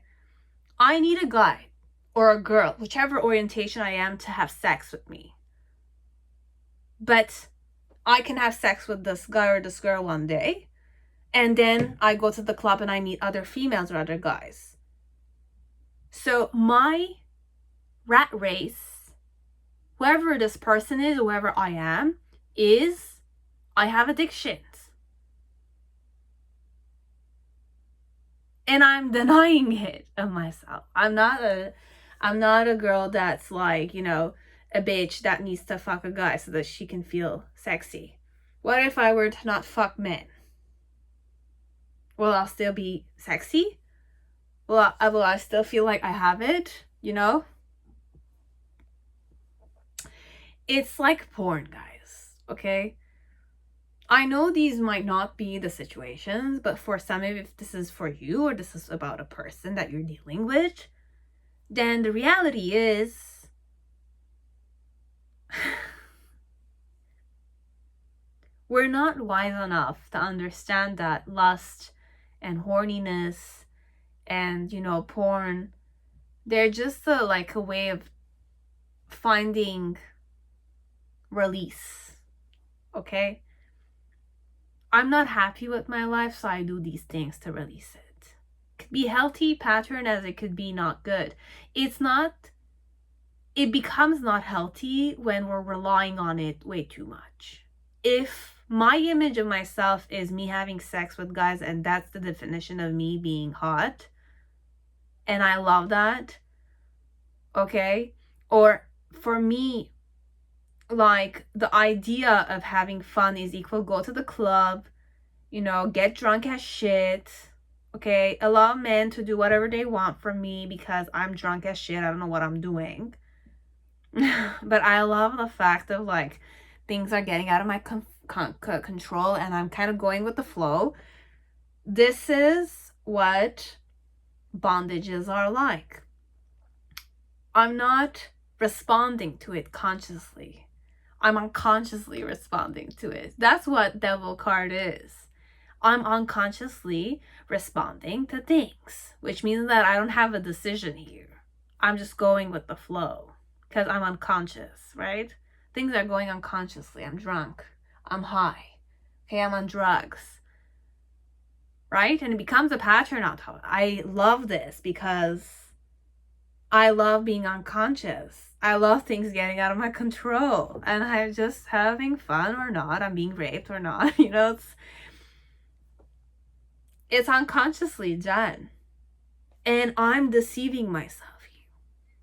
I need a guy or a girl, whichever orientation I am, to have sex with me. But I can have sex with this guy or this girl one day, and then I go to the club and I meet other females or other guys. So my rat race, whoever this person is, whoever I am, is I have addictions. And I'm denying it of myself. I'm not a girl that's like, you know, a bitch that needs to fuck a guy so that she can feel sexy. What if I were to not fuck men? Will I still be sexy? Will I still feel like I have it? You know? It's like porn, guys. Okay? I know these might not be the situations, but for some, if this is for you or this is about a person that you're dealing with, then the reality is we're not wise enough to understand that lust and horniness and, you know, porn, they're just a way of finding release. Okay? I'm not happy with my life, so I do these things to release it. It could be healthy pattern as it could be not good. It becomes not healthy when we're relying on it way too much. If my image of myself is me having sex with guys and that's the definition of me being hot, and I love that, okay? Or for me, like, the idea of having fun is equal go to the club, you know, get drunk as shit, okay? Allow men to do whatever they want from me because I'm drunk as shit. I don't know what I'm doing. But I love the fact of, like, things are getting out of my control and I'm kind of going with the flow. This is what bondages are like. I'm not responding to it consciously. I'm unconsciously responding to it. That's what devil card is. I'm unconsciously responding to things, which means that I don't have a decision here. I'm just going with the flow because I'm unconscious, right? Things are going unconsciously. I'm drunk. I'm high. Okay, I'm on drugs. Right? And it becomes a pattern on top. I love this because I love being unconscious. I love things getting out of my control. And I'm just having fun or not. I'm being raped or not. You know, it's unconsciously done. And I'm deceiving myself here.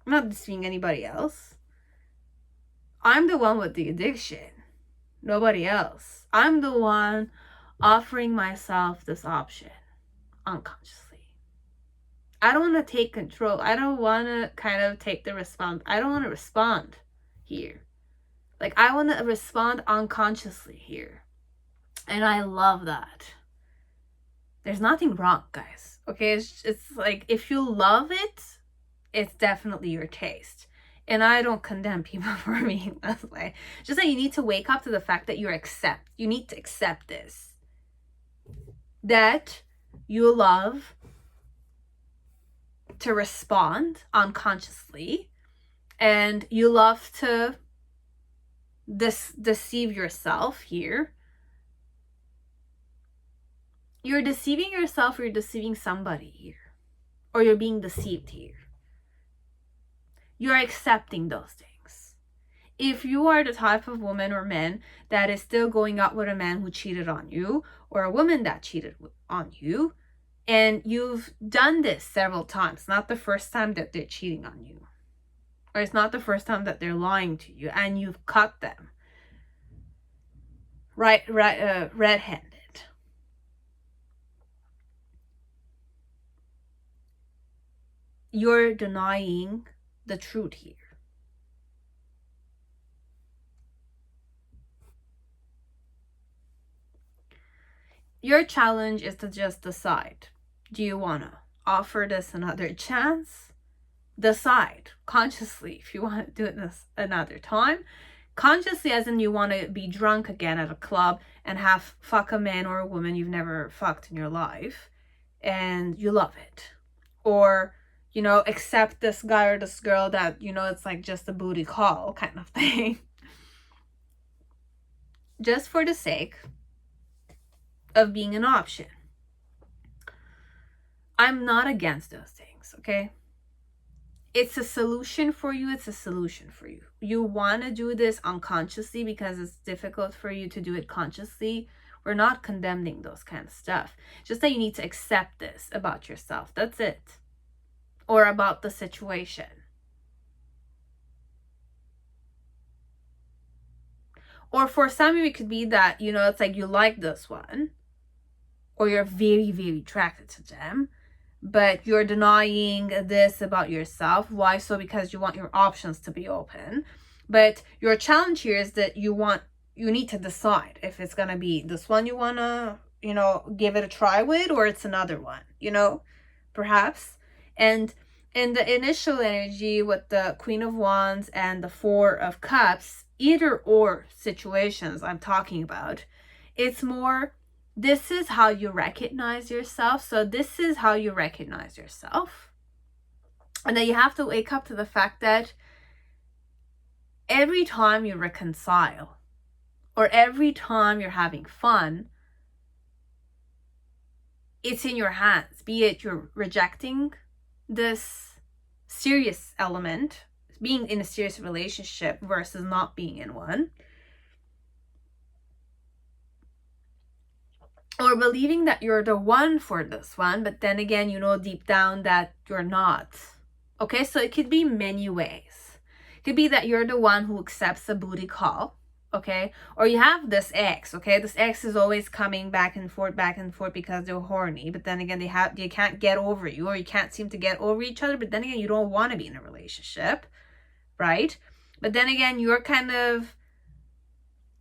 I'm not deceiving anybody else. I'm the one with the addiction. Nobody else. I'm the one offering myself this option unconsciously. I don't want to take control. I don't want to kind of take the response. I don't want to respond here. Like, I want to respond unconsciously here. And I love that. There's nothing wrong, guys. Okay? It's like, if you love it, it's definitely your taste. And I don't condemn people for being this way. Just that you need to wake up to the fact that you need to accept this. That you love to respond unconsciously, and you love to deceive yourself here. You're deceiving yourself, or you're deceiving somebody here, or you're being deceived here. You're accepting those things. If you are the type of woman or man that is still going out with a man who cheated on you, or a woman that cheated on you, and you've done this several times, not the first time that they're cheating on you, or it's not the first time that they're lying to you, and you've caught them red-handed. You're denying the truth here. Your challenge is to just decide. Do you want to offer this another chance? Decide consciously if you want to do this another time. Consciously, as in you want to be drunk again at a club and fuck a man or a woman you've never fucked in your life, and you love it. Or, accept this guy or this girl that, it's like just a booty call kind of thing. Just for the sake of being an option. I'm not against those things, okay? It's a solution for you. It's a solution for you. You want to do this unconsciously because it's difficult for you to do it consciously. We're not condemning those kind of stuff. Just that you need to accept this about yourself. That's it. Or about the situation. Or for some of you, it could be that, it's like you like this one, or you're very, very attracted to them, but you're denying this about yourself. Why so? Because you want your options to be open. But your challenge here is that you need to decide if it's going to be this one you want to, give it a try with, or it's another one, perhaps. And in the initial energy with the Queen of Wands and the Four of Cups, either or situations I'm talking about, it's more, this is how you recognize yourself. So this is how you recognize yourself. And then you have to wake up to the fact that every time you reconcile, or every time you're having fun, it's in your hands. Be it you're rejecting this serious element, being in a serious relationship versus not being in one, or believing that you're the one for this one, but then again, deep down that you're not. Okay, so it could be many ways. It could be that you're the one who accepts a booty call, okay? Or you have this ex, okay? This ex is always coming back and forth because they're horny, but then again, they can't get over you, or you can't seem to get over each other, but then again, you don't want to be in a relationship, right? But then again, you're kind of,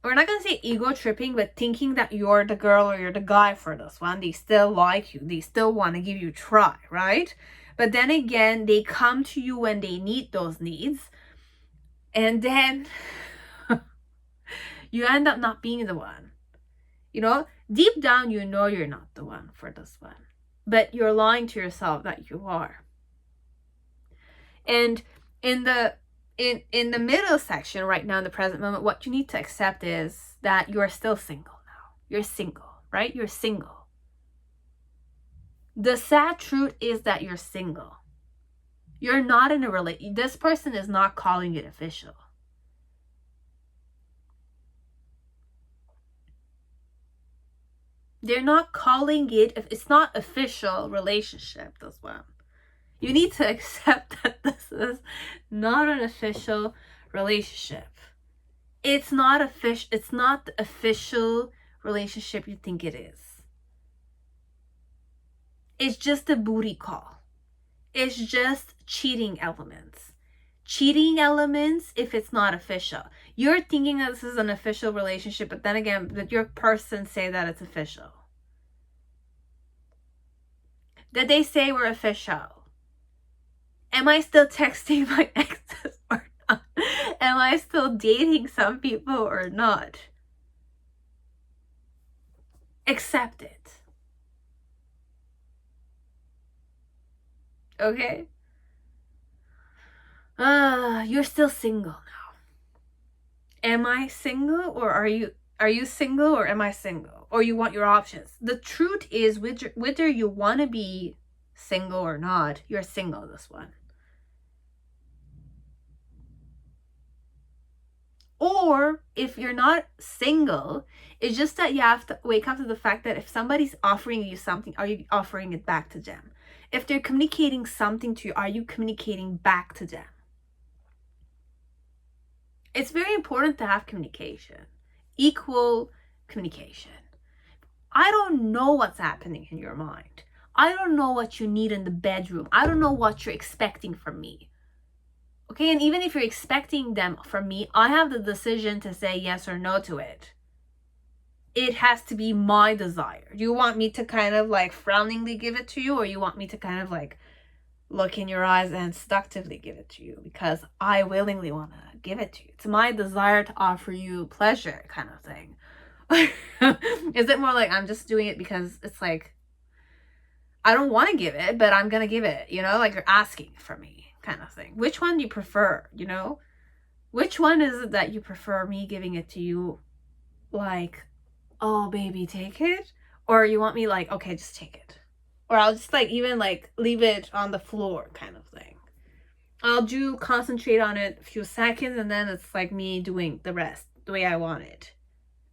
we're not going to say ego tripping, but thinking that you're the girl or you're the guy for this one. They still like you. They still want to give you a try, right? But then again, they come to you when they need those needs. And then you end up not being the one. Deep down, you're not the one for this one. But you're lying to yourself that you are. And in the middle section right now, in the present moment, what you need to accept is that you're still single now. You're single, right? You're single. The sad truth is that you're single. You're not in a relationship. This person is not calling it official. They're not calling it, it's not official relationship, this one. You need to accept that this is not an official relationship. It's not the official relationship you think it is. It's just a booty call. It's just cheating elements. Cheating elements if it's not official. You're thinking that this is an official relationship, but then again, did your person say that it's official? Did they say we're official? Am I still texting my exes or not? Am I still dating some people or not? Accept it. Okay? You're still single now. Am I single, or are you single, or am I single? Or you want your options? The truth is, whether you want to be single or not, you're single this one. Or if you're not single, it's just that you have to wake up to the fact that if somebody's offering you something, are you offering it back to them? If they're communicating something to you, are you communicating back to them? It's very important to have communication, equal communication. I don't know what's happening in your mind. I don't know what you need in the bedroom. I don't know what you're expecting from me. Okay, and even if you're expecting them from me, I have the decision to say yes or no to it. It has to be my desire. Do you want me to kind of like frowningly give it to you, or you want me to kind of like look in your eyes and seductively give it to you because I willingly want to give it to you? It's my desire to offer you pleasure, kind of thing. Is it more like I'm just doing it because it's like I don't want to give it, but I'm gonna give it, you know, like you're asking for me, kind of thing. Which one do you prefer, you know? Which one is it that you prefer, me giving it to you like, oh baby, take it? Or you want me like, okay, just take it? Or I'll just like even like leave it on the floor, kind of thing. I'll concentrate on it a few seconds and then it's like me doing the rest the way I want it.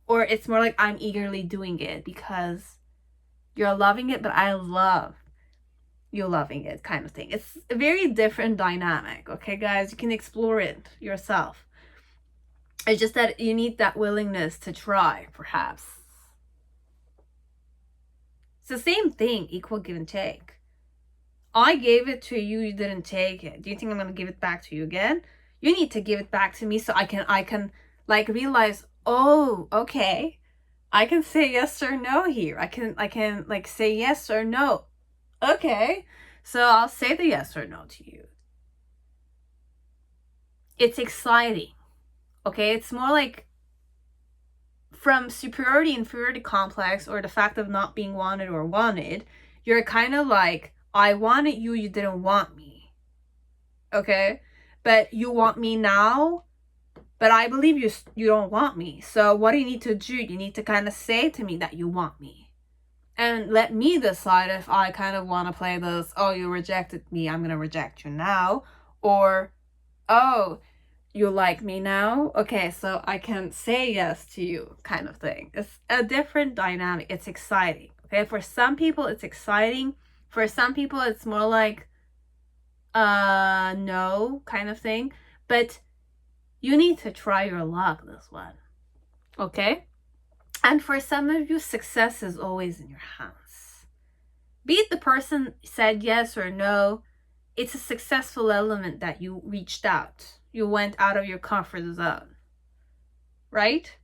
Or it's more like I'm eagerly doing it because you're loving it, but I love you loving it, kind of thing. It's a very different dynamic, okay, guys? You can explore it yourself. It's just that you need that willingness to try, perhaps. It's the same thing, equal give and take. I gave it to you, you didn't take it. Do you think I'm gonna give it back to you again? You need to give it back to me so I can like realize, oh, okay, I can say yes or no here. I can like say yes or no. Okay, so I'll say the yes or no to you. It's exciting. Okay, it's more like from superiority inferiority complex, or the fact of not being wanted or wanted, you're kind of like, I wanted you, you didn't want me. Okay, but you want me now, but I believe you don't want me. So what do you need to do? You need to kind of say to me that you want me. And let me decide if I kind of want to play this, oh, you rejected me, I'm going to reject you now. Or, oh, you like me now? Okay, so I can say yes to you, kind of thing. It's a different dynamic. It's exciting. Okay, for some people, it's exciting. For some people, it's more like, no, kind of thing. But you need to try your luck, this one. Okay? And for some of you, success is always in your hands. Be it the person said yes or no, it's a successful element that you reached out. You went out of your comfort zone. Right?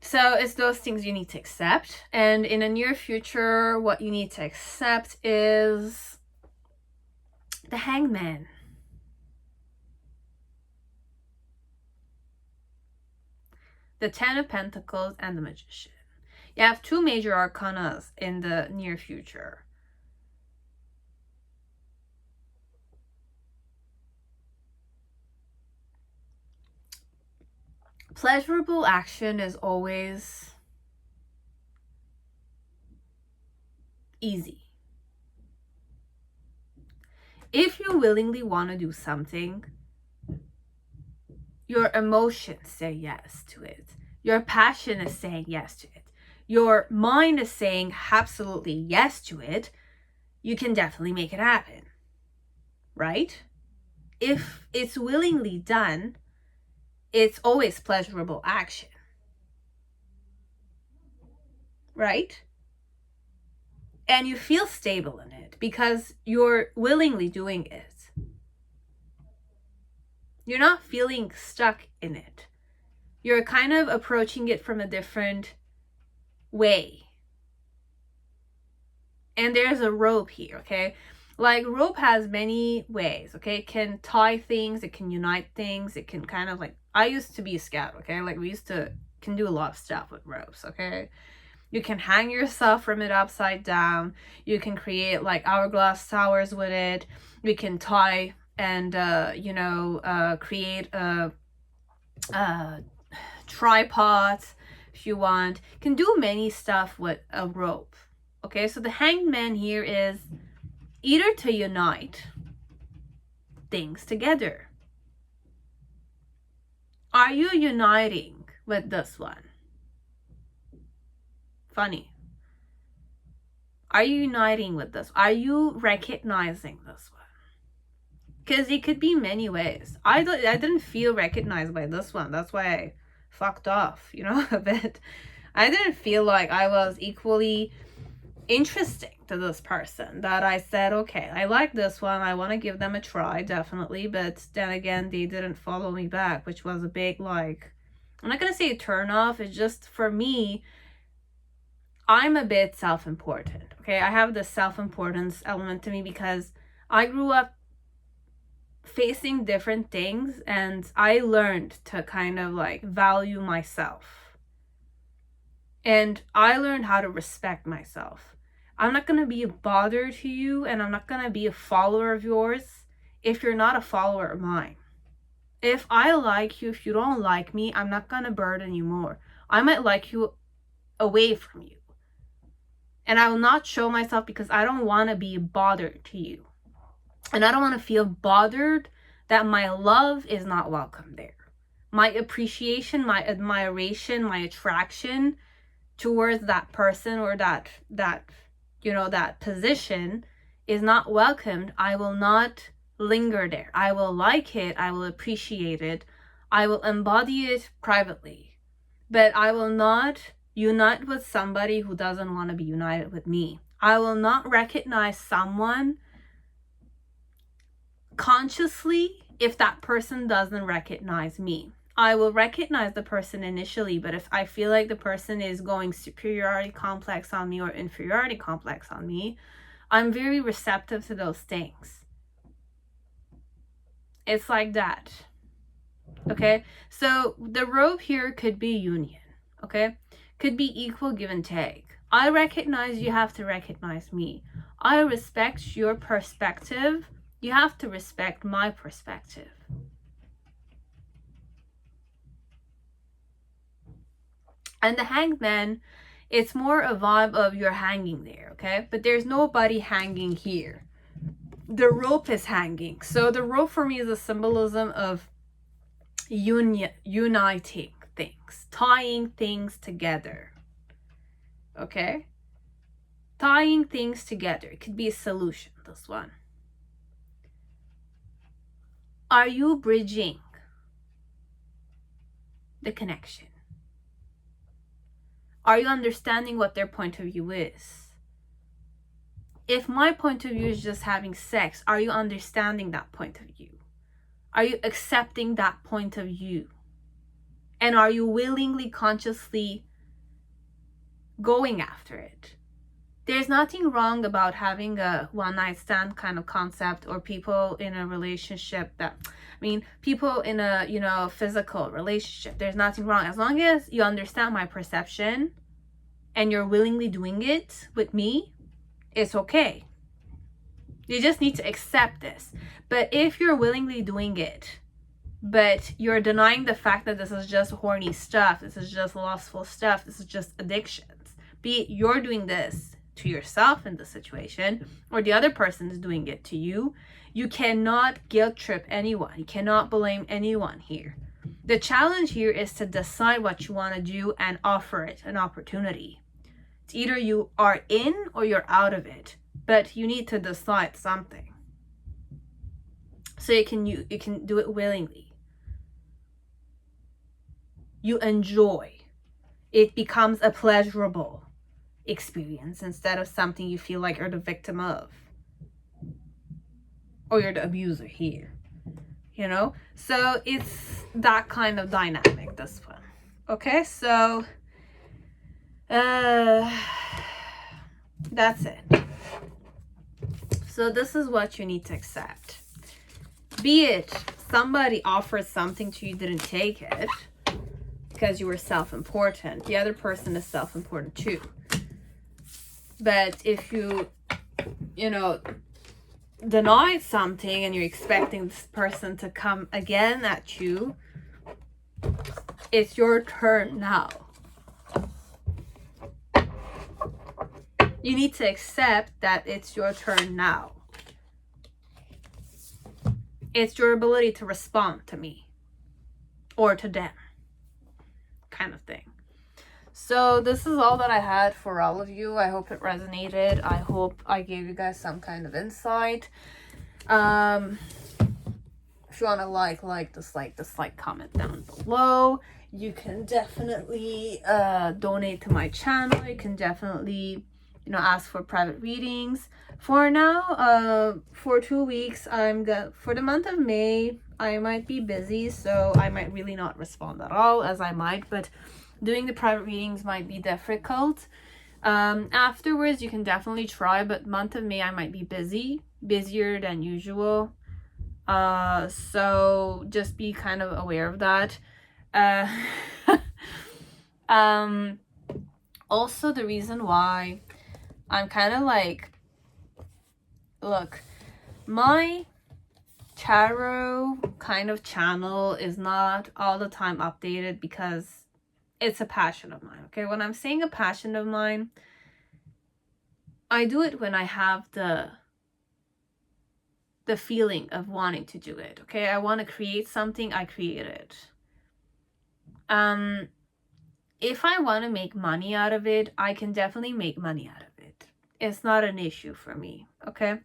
So it's those things you need to accept. And in the near future, what you need to accept is the Hangman. The Ten of Pentacles and the Magician. You have two major arcanas in the near future. Pleasurable action is always easy. If you willingly want to do something, your emotions say yes to it. Your passion is saying yes to it. Your mind is saying absolutely yes to it. you can definitely make it happen, right? If it's willingly done, it's always pleasurable action, right? And you feel stable in it because you're willingly doing it. You're not feeling stuck in it. You're kind of approaching it from a different way. And there's a rope here, okay? Like, rope has many ways, okay? It can tie things, it can unite things, it can kind of like, I used to be a scout, okay? Like, we can do a lot of stuff with ropes, okay? You can hang yourself from it upside down. You can create like hourglass towers with it. You can tie and, create a tripod if you want. You can do many stuff with a rope. Okay, so the hanged man here is either to unite things together. Are you uniting with this one? Funny. Are you uniting with this? Are you recognizing this one? Because it could be many ways. I didn't feel recognized by this one. That's why I fucked off, a bit. I didn't feel like I was equally interesting to this person, that I said, okay, I like this one, I want to give them a try, definitely. But then again, they didn't follow me back, which was a big, like, I'm not gonna say a turn off. It's just, for me, I'm a bit self-important, okay? I have this self-importance element to me because I grew up facing different things and I learned to kind of like value myself. And I learned how to respect myself. I'm not going to be a bother to you, and I'm not going to be a follower of yours if you're not a follower of mine. If I like you, if you don't like me, I'm not going to burden you more. I might like you away from you. And I will not show myself because I don't want to be a bother to you. And I don't want to feel bothered that my love is not welcome there. My appreciation, my admiration, my attraction towards that person or that position is not welcomed. I will not linger there. I will like it. I will appreciate it. I will embody it privately. But I will not unite with somebody who doesn't want to be united with me. I will not recognize someone consciously if that person doesn't recognize me. I will recognize the person initially, but if I feel like the person is going superiority complex on me or inferiority complex on me, I'm very receptive to those things. It's like that. Okay? So the rope here could be union. Okay? Could be equal give and take. I recognize you have to recognize me. I respect your perspective. You have to respect my perspective. And the hanged man, it's more a vibe of you're hanging there, okay? But there's nobody hanging here. The rope is hanging. So the rope for me is a symbolism of uniting things, tying things together, okay? Tying things together. It could be a solution, this one. Are you bridging the connection? Are you understanding what their point of view is? If my point of view is just having sex, are you understanding that point of view? Are you accepting that point of view? And are you willingly, consciously going after it? There's nothing wrong about having a one-night stand kind of concept, or people in a relationship people in a, physical relationship. There's nothing wrong. As long as you understand my perception and you're willingly doing it with me, it's okay. You just need to accept this. But if you're willingly doing it, but you're denying the fact that this is just horny stuff, this is just lustful stuff, this is just addictions, be it you're doing this to yourself in the situation, or the other person is doing it to you, you cannot guilt trip anyone. You cannot blame anyone here. The challenge here is to decide what you want to do and offer it an opportunity. It's either you are in or you're out of it. but you need to decide something. So you can do it willingly. You enjoy. It becomes a pleasurable experience instead of something you feel like you're the victim of. Or you're the abuser here. You know? So it's that kind of dynamic, this one. Okay, so that's it. So this is what you need to accept. Be it somebody offers something to you, didn't take it because you were self-important. The other person is self-important too. But if you deny something and you're expecting this person to come again at you, it's your turn now. You need to accept that it's your turn now. It's your ability to respond to me or to them, kind of thing. So this is all that I had for all of you. I hope it resonated. I hope I gave you guys some kind of insight. If you want to like, dislike, comment down below. You can definitely donate to my channel. You can definitely ask for private readings. For now, for 2 weeks, for the month of May, I might be busy, so I might really not respond at all, as I might, but doing the private readings might be difficult. Afterwards, you can definitely try, but month of May, I might be busier than usual. So just be kind of aware of that. Also, the reason why I'm kind of like, look, my tarot kind of channel is not all the time updated because it's a passion of mine. Okay, when I'm saying a passion of mine, I do it when I have the feeling of wanting to do it. Okay, I want to create something, I create it. If I want to make money out of it, I can definitely make money out of it. It's not an issue for me. Okay,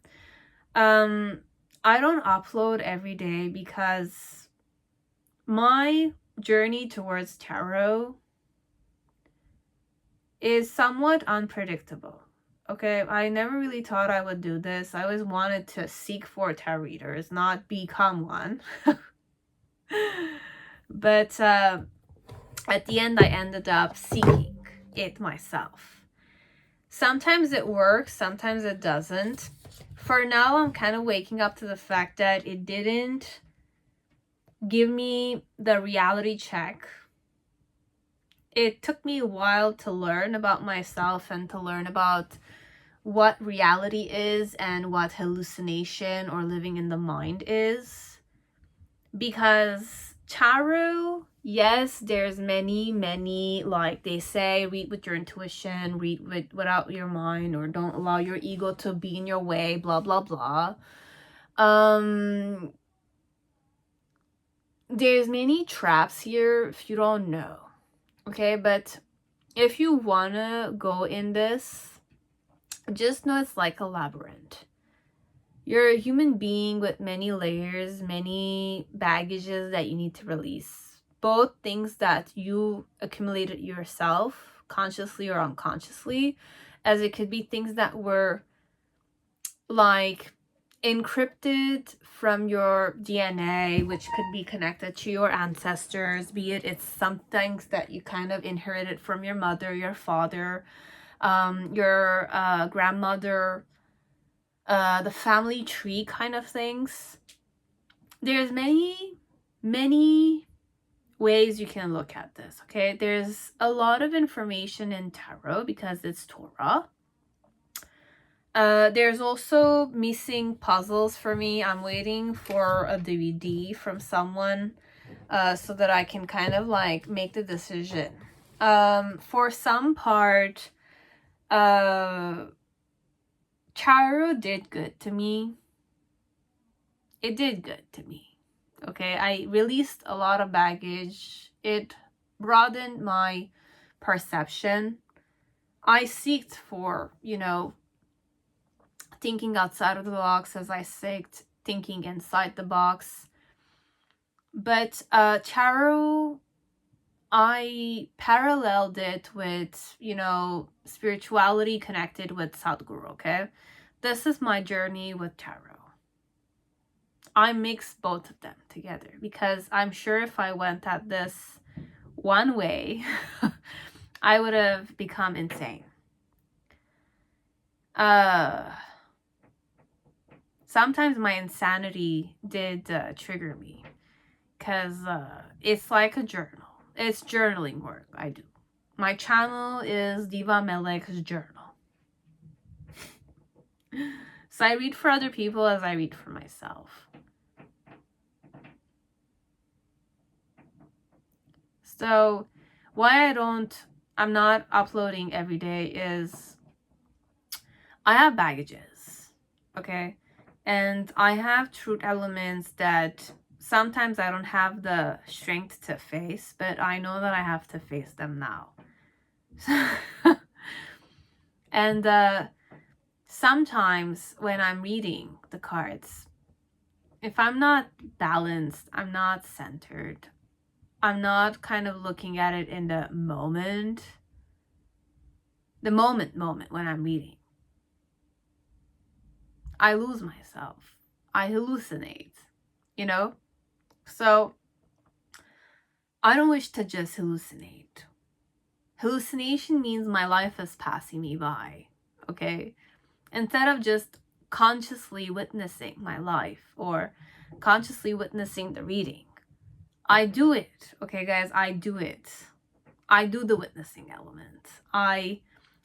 I don't upload every day because my journey towards tarot is somewhat unpredictable. Okay, I never really thought I would do this. I always wanted to seek for tarot readers, not become one. But at the end, I ended up seeking it myself. Sometimes it works, sometimes it doesn't. For now, I'm kind of waking up to the fact that it didn't give me the reality check. It took me a while to learn about myself and to learn about what reality is and what hallucination or living in the mind is. Because tarot, yes, there's many, like they say, read with your intuition, read without your mind, or don't allow your ego to be in your way, blah, blah, blah. There's many traps here if you don't know. Okay, but if you wanna go in this, just know it's like a labyrinth. You're a human being with many layers, many baggages that you need to release. Both things that you accumulated yourself, consciously or unconsciously, as it could be things that were like encrypted from your DNA, which could be connected to your ancestors, be it's some things that you kind of inherited from your mother, your father, your grandmother, the family tree kind of things. There's many ways you can look at this. Okay, there's a lot of information in tarot because it's Torah. There's also missing puzzles for me. I'm waiting for a DVD from someone so that I can kind of like make the decision. For some part, tarot did good to me. It did good to me. Okay, I released a lot of baggage. It broadened my perception. I seeked for, thinking outside of the box, as I said, thinking inside the box. But tarot, I paralleled it with, you know, spirituality connected with Sadhguru, okay? This is my journey with tarot. I mix both of them together because I'm sure if I went at this one way, I would have become insane. Sometimes my insanity did trigger me because it's like a journal. It's journaling work I do. My channel is Diva Melek's journal. So I read for other people as I read for myself. So why I'm not uploading every day is I have baggages, okay? And I have truth elements that sometimes I don't have the strength to face, but I know that I have to face them now. And sometimes when I'm reading the cards, if I'm not balanced, I'm not centered, I'm not kind of looking at it in the moment when I'm reading, I lose myself. I hallucinate, you know? So I don't wish to just hallucinate. Hallucination means my life is passing me by, okay? Instead of just consciously witnessing my life or consciously witnessing the reading, I do it, okay, guys? I do it. I do the witnessing element. I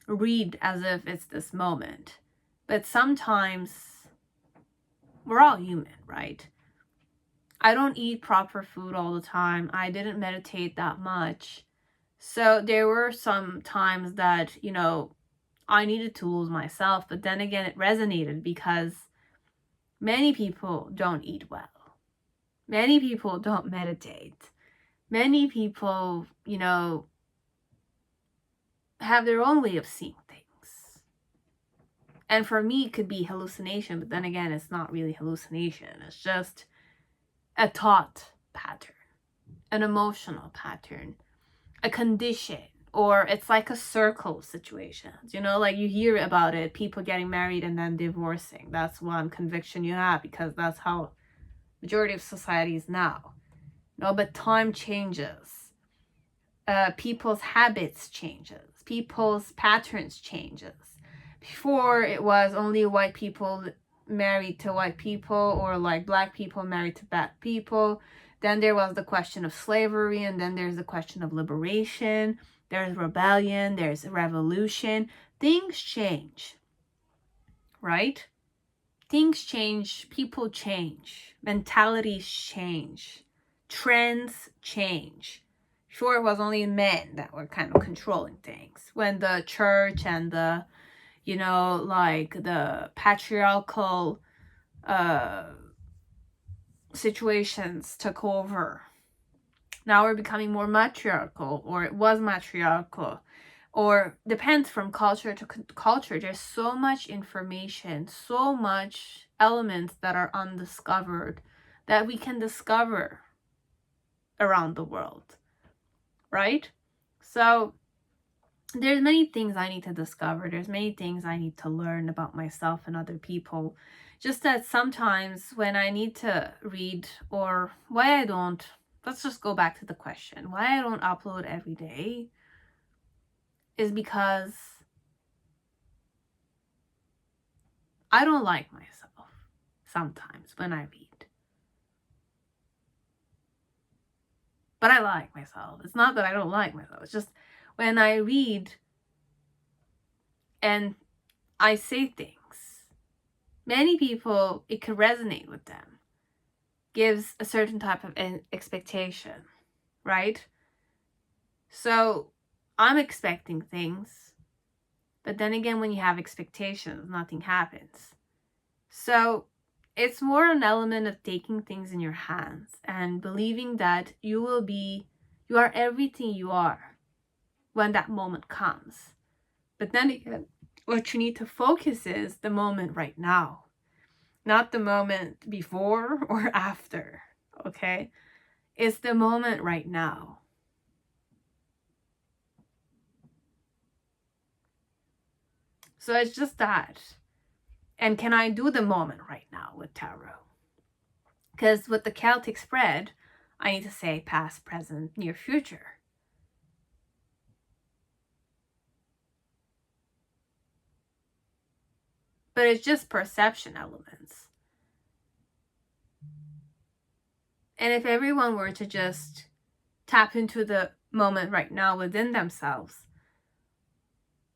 read as if it's this moment. But sometimes we're all human, right? I don't eat proper food all the time. I didn't meditate that much. So there were some times that, you know, I needed to lose myself. But then again, it resonated because many people don't eat well. Many people don't meditate. Many people, you know, have their own way of seeing things. And for me, it could be hallucination. But then again, it's not really hallucination. It's just a thought pattern, an emotional pattern, a condition, or it's like a circle situation. You know, like you hear about it, people getting married and then divorcing. That's one conviction you have because that's how majority of society is now. No, but time changes. People's habits changes. People's patterns changes. Before it was only white people married to white people, or like black people married to black people. Then there was the question of slavery, and then there's the question of liberation. There's rebellion, there's revolution. Things change, right? Things change, people change, mentalities change, trends change. Before it was only men that were kind of controlling things. When the church and the, you know, like the patriarchal situations took over. Now we're becoming more matriarchal, or it was matriarchal, or depends from culture to culture. There's so much information, so much elements that are undiscovered that we can discover around the world, right? So there's many things I need to discover. There's many things I need to learn about myself and other people. Just that sometimes when I need to read, or why I don't, let's just go back to the question, why I don't upload every day is because I don't like myself sometimes when I read. But I like myself. It's not that I don't like myself. It's just when I read and I say things, many people, it could resonate with them. Gives a certain type of expectation, right? So I'm expecting things, but then again, when you have expectations, nothing happens. So it's more an element of taking things in your hands and believing that you are everything you are when that moment comes. But then again, What you need to focus is the moment right now, not the moment before or after, okay? It's the moment right now. So it's just that. And can I do the moment right now with tarot? Because with the Celtic spread, I need to say past, present, near future. But it's just perception elements. And if everyone were to just tap into the moment right now within themselves,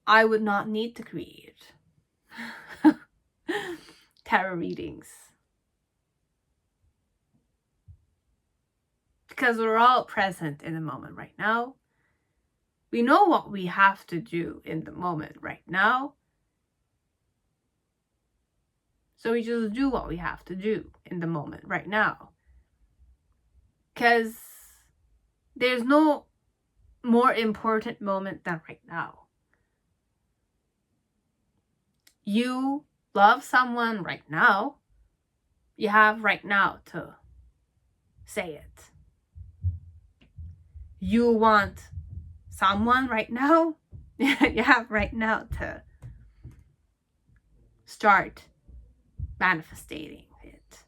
I would not need to create tarot readings. Because we're all present in the moment right now. We know what we have to do in the moment right now. So we just do what we have to do in the moment right now. Because there's no more important moment than right now. You love someone right now. You have right now to say it. You want someone right now. You have right now to start manifesting it.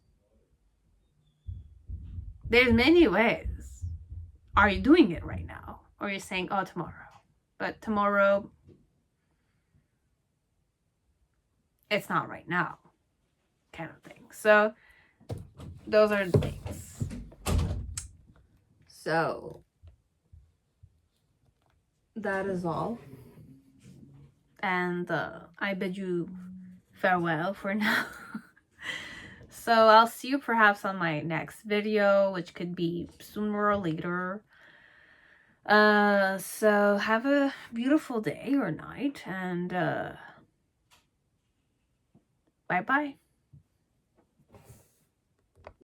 There's many ways. Are you doing it right now? Or you're saying, oh, tomorrow. But tomorrow, it's not right now, kind of thing. So those are the things. So that is all. And I bid you farewell for now. So I'll see you perhaps on my next video, which could be sooner or later. So have a beautiful day or night, and bye-bye.